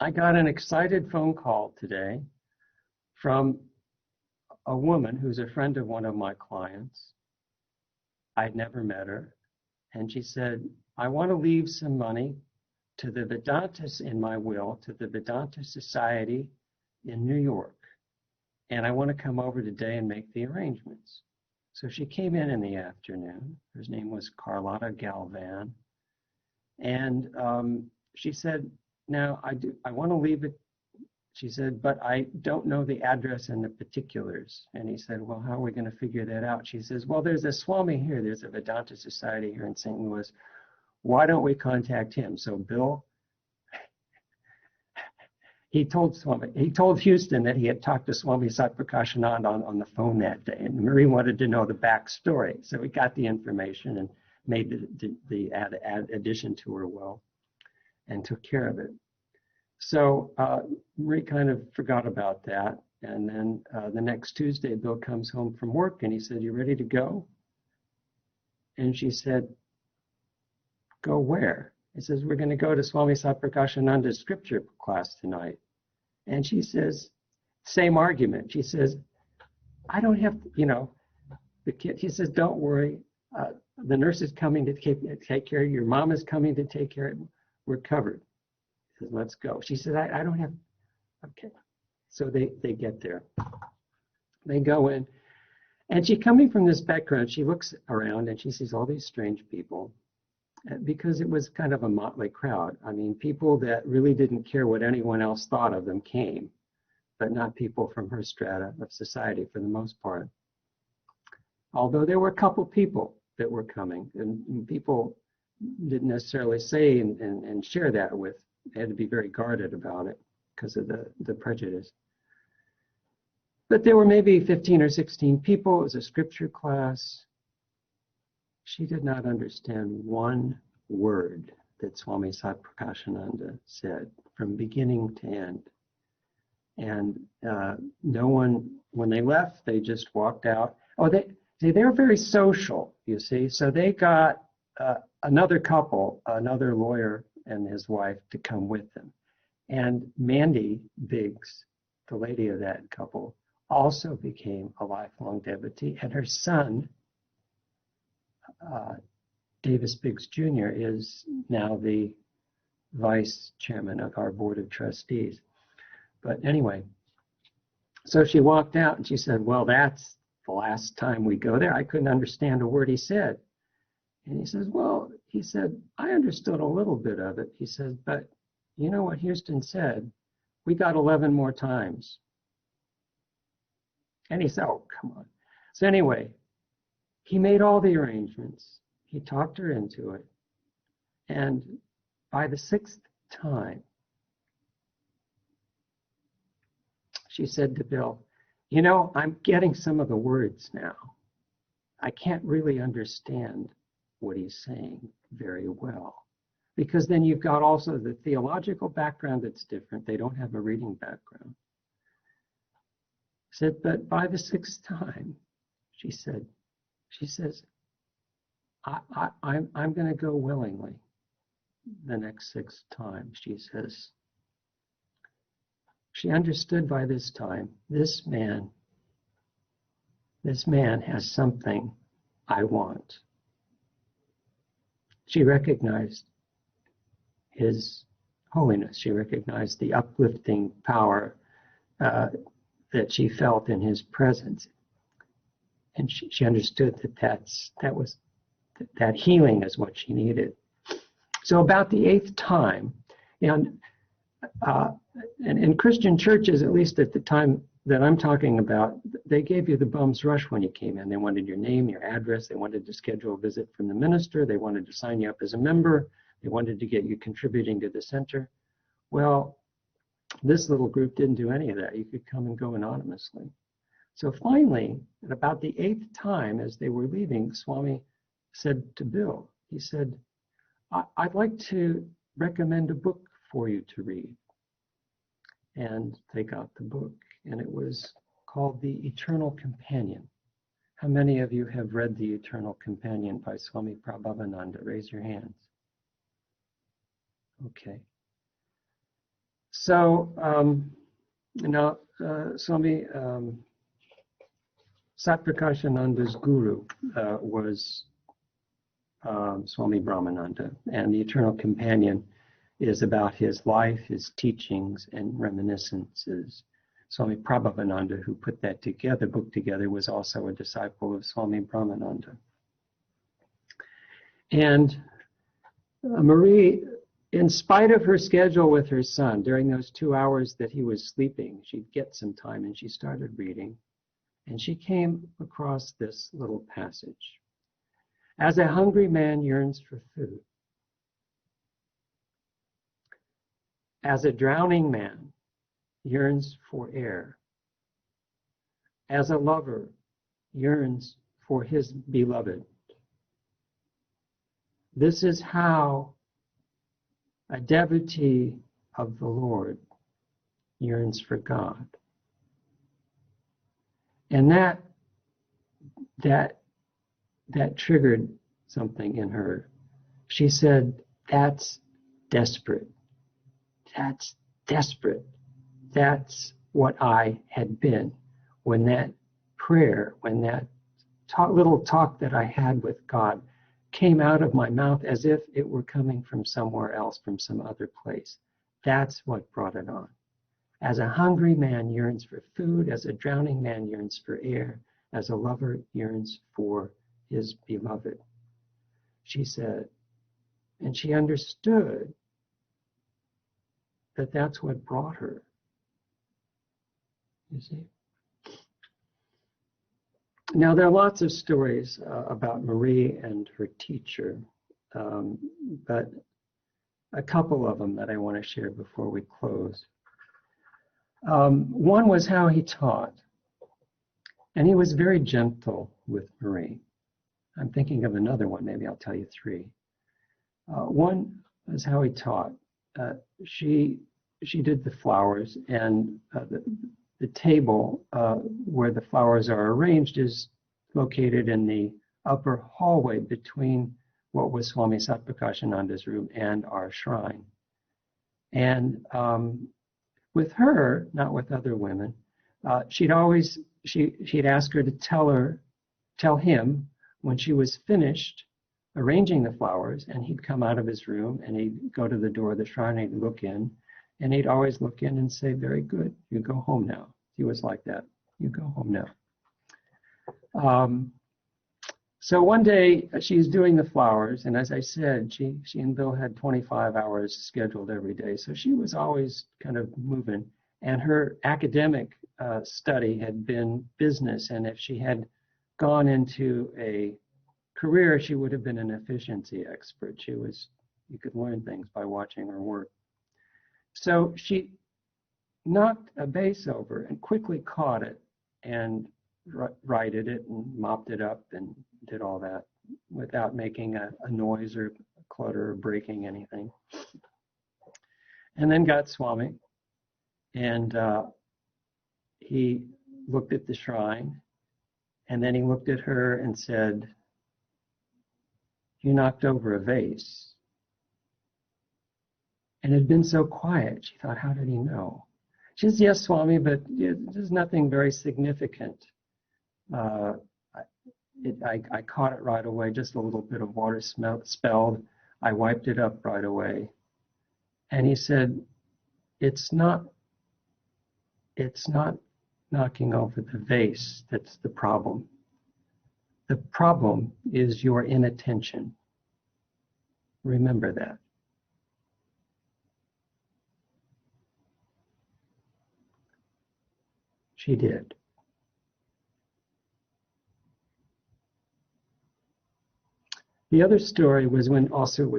I got an excited phone call today from a woman who's a friend of one of my clients. I'd never met her. And she said, I want to leave some money to the Vedantas in my will, to the Vedanta Society in New York. And I want to come over today and make the arrangements. So she came in the afternoon. Her name was Carlotta Galvan. And she said, now I want to leave it. She said, but I don't know the address and the particulars. And he said, well, how are we going to figure that out? She says, well, there's a Swami here. There's a Vedanta Society here in St. Louis. Why don't we contact him? So Bill, he told Houston that he had talked to Swami Satpakashananda on the phone that day. And Marie wanted to know the backstory. So we got the information and made the addition to her will and took care of it. So Marie kind of forgot about that. And then the next Tuesday, Bill comes home from work and he said, you ready to go? And she said, go where? He says, we're going to go to Swami Satpakashananda's scripture class tonight. And she says, same argument. She says, I don't have, the kid, he says, don't worry. The nurse is coming to take care of you. Your mom is coming to take care of you. We're covered. He says, let's go. She said, I don't have, okay. So they get there. They go in. And she coming from this background, she looks around and she sees all these strange people. Because it was kind of a motley crowd. I mean, people that really didn't care what anyone else thought of them came, but not people from her strata of society for the most part. Although there were a couple people that were coming, and people didn't necessarily say and share that with. They had to be very guarded about it because of the prejudice. But there were maybe 15 or 16 people. It was a scripture class. She did not understand one word that Swami Satpakashananda said from beginning to end. And no one, when they left, they just walked out. Oh, they were very social, you see. So they got another couple, another lawyer and his wife to come with them. And Mandy Biggs, the lady of that couple, also became a lifelong devotee. And her son, Davis Biggs Jr., is now the vice chairman of our board of trustees. But anyway, so she walked out and she said, well, that's the last time we go there. I couldn't understand a word he said. And he says, well, he said, I understood a little bit of it. He says, but you know what Houston said? We got 11 more times. And he said, oh, come on. So anyway, he made all the arrangements. He talked her into it. And by the 6th time, she said to Bill, you know, I'm getting some of the words now. I can't really understand what he's saying very well. Because then you've got also the theological background that's different. They don't have a reading background. Said, but by the 6th time, she says, I'm going to go willingly the next 6 times. She says, she understood by this time, this man has something I want. She recognized his holiness. She recognized the uplifting power that she felt in his presence. And she understood that healing is what she needed. So about the 8th time, and in Christian churches, at least at the time that I'm talking about, they gave you the bum's rush when you came in. They wanted your name, your address. They wanted to schedule a visit from the minister. They wanted to sign you up as a member. They wanted to get you contributing to the center. Well, this little group didn't do any of that. You could come and go anonymously. So finally, at about the 8th time, as they were leaving, Swami said to Bill, he said, I'd like to recommend a book for you to read. And they got the book, and it was called The Eternal Companion. How many of you have read The Eternal Companion by Swami Prabhavananda? Raise your hands. Okay. So now Swami Satprakashananda's guru was Swami Brahmananda, and The Eternal Companion is about his life, his teachings, and reminiscences. Swami Prabhavananda, who put that book together, was also a disciple of Swami Brahmananda. And Marie, in spite of her schedule with her son, during those 2 hours that he was sleeping, she'd get some time, and she started reading. And she came across this little passage. As a hungry man yearns for food, as a drowning man yearns for air, as a lover yearns for his beloved, this is how a devotee of the Lord yearns for God. And that triggered something in her. She said, that's desperate. That's desperate. That's what I had been when that prayer, when that little talk that I had with God came out of my mouth as if it were coming from somewhere else, from some other place. That's what brought it on. As a hungry man yearns for food, as a drowning man yearns for air, as a lover yearns for his beloved. She said, and she understood that that's what brought her. You see? Now, there are lots of stories about Marie and her teacher, but a couple of them that I want to share before we close. One was how he taught, and he was very gentle with Marie. I'm thinking of another one, maybe I'll tell you 3. One was how he taught. She did the flowers, and the table where the flowers are arranged is located in the upper hallway between what was Swami Satprakashananda's room and our shrine. And with her, not with other women, she'd ask her to tell him when she was finished arranging the flowers, and he'd come out of his room and he'd go to the door of the shrine and he'd look in, and he'd always look in and say, very good, you go home now. He was like that, you go home now. So one day she's doing the flowers, and as I said, she and Bill had 25 hours scheduled every day, so she was always kind of moving. And her academic study had been business, and if she had gone into a career, she would have been an efficiency expert. You could learn things by watching her work. So she knocked a vase over and quickly caught it and righted it and mopped it up and did all that without making a noise or clutter or breaking anything. And then got Swami, and he looked at the shrine, and then he looked at her and said, "You knocked over a vase." And it had been so quiet. She thought, how did he know? She says, "Yes, Swami, but there's nothing very significant. I caught it right away, just a little bit of water spelled. I wiped it up right away." And he said, it's not knocking over the vase that's the problem. The problem is your inattention. Remember that. She did. The other story was when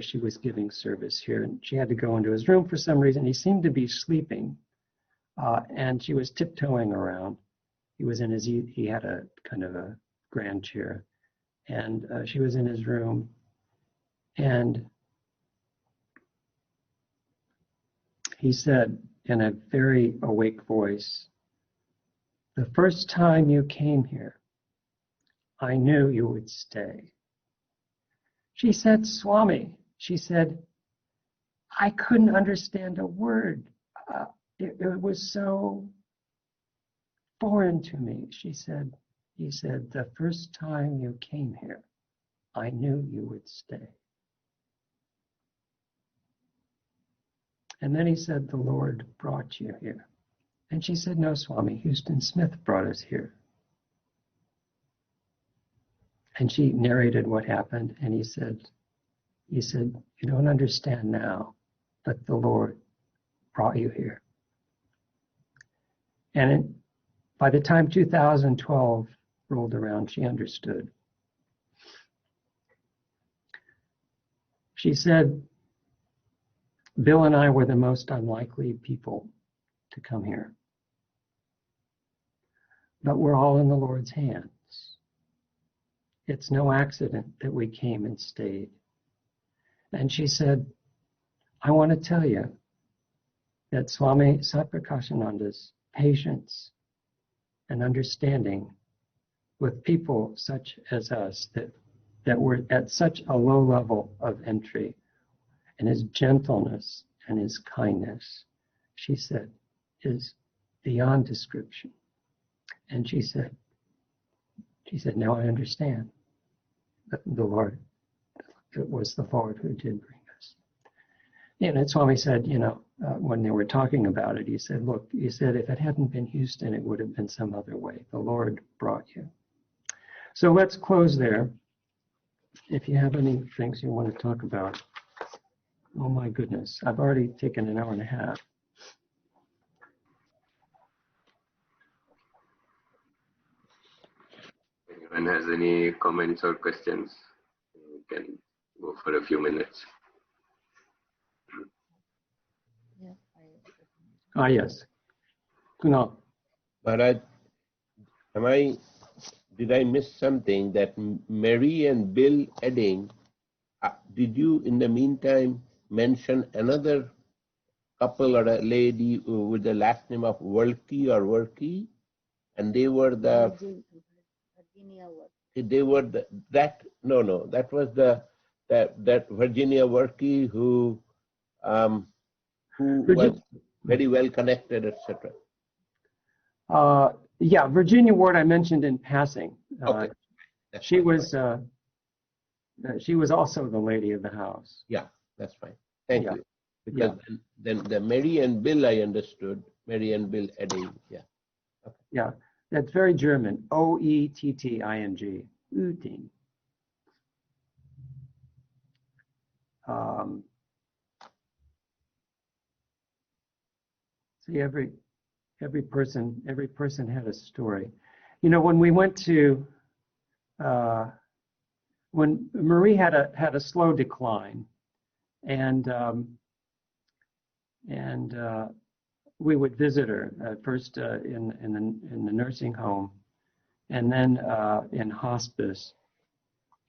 she was giving service here, and she had to go into his room for some reason. He seemed to be sleeping, and she was tiptoeing around. He had a kind of a grand chair, and she was in his room, and he said in a very awake voice, "The first time you came here, I knew you would stay." She said, "Swami," she said, "I couldn't understand a word. It was so foreign to me." He said, "The first time you came here, I knew you would stay." And then he said, "The Lord brought you here." And she said, "No, Swami, Houston Smith brought us here." And she narrated what happened, and he said, "You don't understand now, but the Lord brought you here." And by the time 2012 rolled around, she understood. She said, "Bill and I were the most unlikely people to come here, but we're all in the Lord's hands. It's no accident that we came and stayed." And she said, "I want to tell you that Swami Satprakashananda's patience and understanding with people such as us that were at such a low level of entry, and his gentleness and his kindness," she said, "is beyond description." And she said, "Now I understand that it was the Lord who did bring us." And Swami said, when they were talking about it, he said, "Look," he said, "if it hadn't been Houston, it would have been some other way. The Lord brought you." So let's close there. If you have any things you want to talk about. Oh my goodness, I've already taken an hour and a half. Anyone has any comments or questions, you can go for a few minutes. Yes. Kunal. Maharaj, did I miss something that Mary and Bill Edding, did you in the meantime mention another couple or a lady with the last name of Worky or Worky? And they were the Virginia Worky. They were that was that Virginia Worky who was very well connected, etc. Yeah, Virginia Ward I mentioned in passing. Okay. She was also the lady of the house. Yeah, that's fine. Thank you. Because then the Mary and Bill I understood. Mary and Bill Edding. Yeah. Okay. Yeah, that's very German. Oetting. Ooting. see, every person had a story. You know, when we went to when Marie had a slow decline, and we would visit her at first in the nursing home, and then in hospice.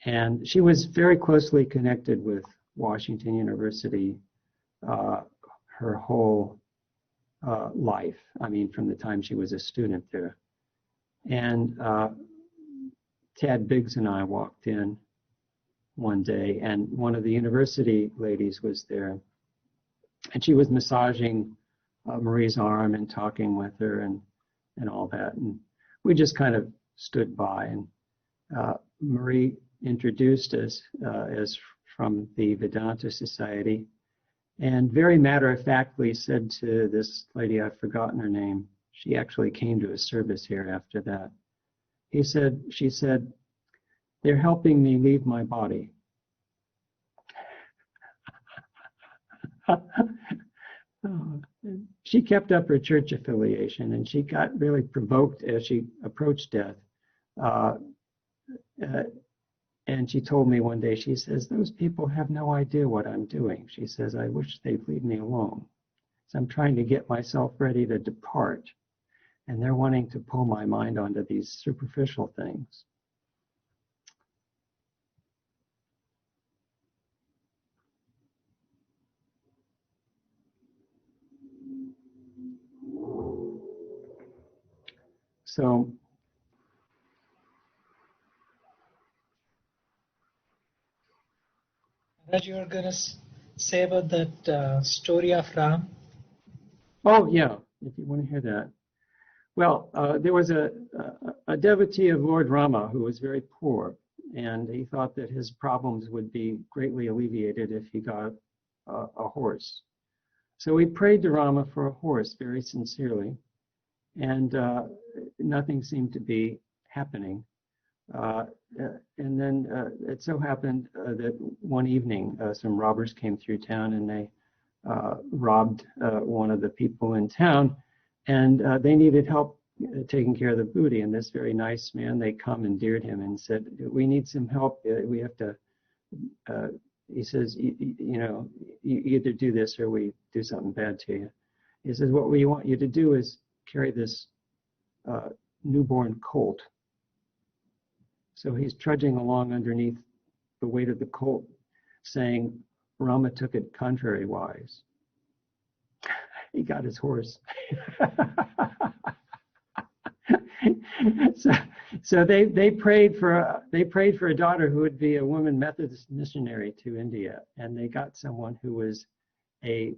And she was very closely connected with Washington University her whole life. I mean, from the time she was a student there. And Tad Biggs and I walked in one day, and one of the university ladies was there, and she was massaging Marie's arm and talking with her and all that. And we just kind of stood by, and Marie introduced us as from the Vedanta Society, and very matter-of-factly said to this lady, I've forgotten her name, she actually came to a service here after that. She said, they're helping me leave my body. She kept up her church affiliation, and she got really provoked as she approached death. And she told me one day, she says, those people have no idea what I'm doing. She says, I wish they'd leave me alone. So I'm trying to get myself ready to depart. And they're wanting to pull my mind onto these superficial things. So That you were going to say about that story of Ram? oh yeah, if you want to hear that. Well, there was a devotee of Lord Rama who was very poor, and he thought that his problems would be greatly alleviated if he got a horse. So he prayed to Rama for a horse very sincerely, and nothing seemed to be happening. And then it so happened that one evening some robbers came through town, and they robbed one of the people in town, and they needed help taking care of the booty. And this very nice man, they commandeered him and said, we need some help. We have to, he says, you know, you either do this or we do something bad to you. He says, what we want you to do is carry this newborn colt. So he's trudging along underneath the weight of the colt, saying, Rama took it contrary-wise. He got his horse. So they prayed for a daughter who would be a woman Methodist missionary to India, and they got someone who was a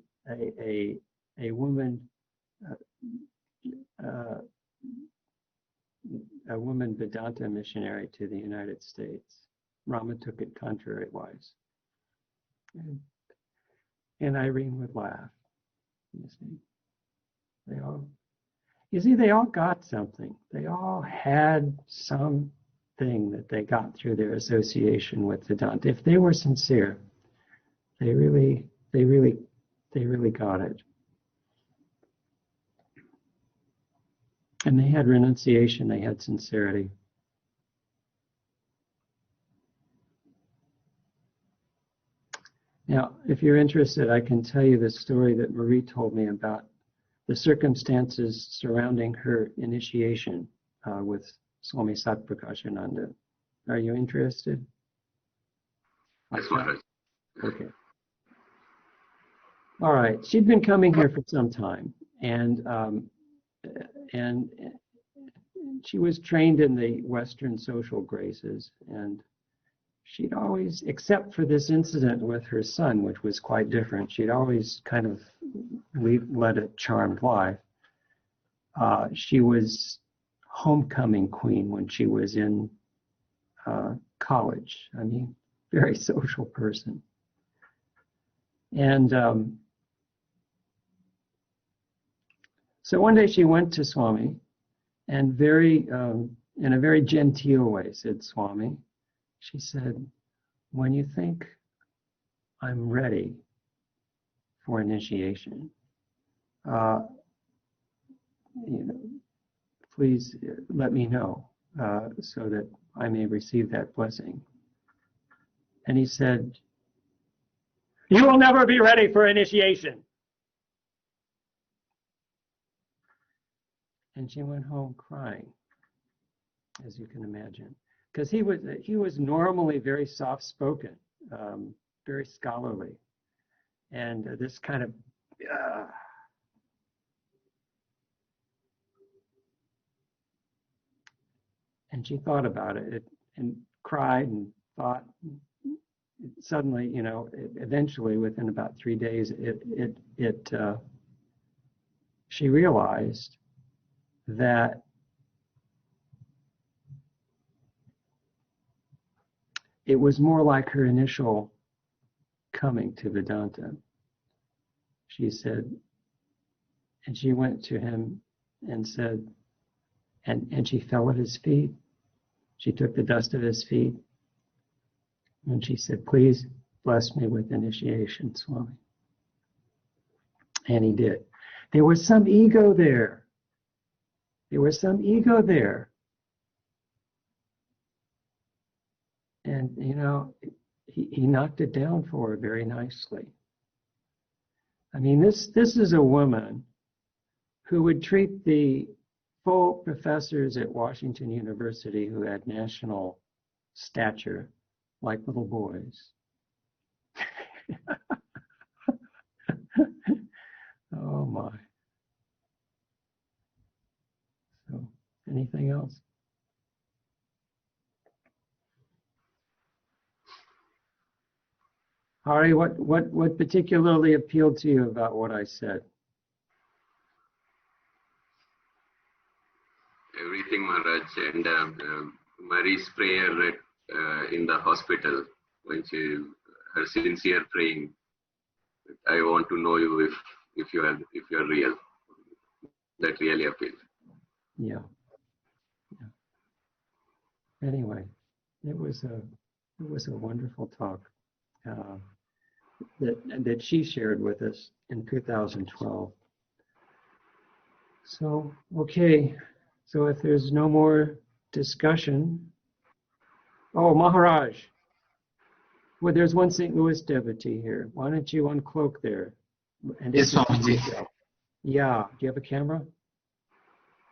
woman a woman Vedanta missionary to the United States. Rama took it contrary-wise. And Irene would laugh. You see, they all got something. They all had something that they got through their association with Vedanta. If they were sincere, they really got it. And they had renunciation, they had sincerity. Now, if you're interested, I can tell you the story that Marie told me about the circumstances surrounding her initiation with Swami Satprakashananda. Are you interested? Yes, Maharaj. Okay. All right. She'd been coming here for some time, and she was trained in the Western social graces, and she'd always, except for this incident with her son, which was quite different, she'd always kind of led a charmed life. She was homecoming queen when she was in college. I mean, very social person. And so one day she went to Swami, and in a very genteel way said, Swami, she said, when you think I'm ready for initiation. Please let me know so that I may receive that blessing. And he said, you will never be ready for initiation. And she went home crying, as you can imagine, because he was normally very soft-spoken, very scholarly, and this kind of and she thought about it and cried and thought. Suddenly, eventually, within about 3 days, she realized that it was more like her initial coming to Vedanta. She said, and she went to him and said, and she fell at his feet. She took the dust of his feet. And she said, please bless me with initiation, Swami. And he did. There was some ego there. There was some ego there. And, he knocked it down for her very nicely. I mean, this is a woman who would treat the full professors at Washington University who had national stature like little boys. Oh my. So, anything else? Hari, what particularly appealed to you about what I said? Everything, Maharaj, and Mary's prayer in the hospital, when her sincere praying, I want to know you if you are real. That really appealed. Yeah. Anyway, it was a wonderful talk that she shared with us in 2012. So, okay. So if there's no more discussion, oh, Maharaj, well, there's one St. Louis devotee here. Why don't you uncloak there? And Yes, Swamiji. Yeah. Do you have a camera?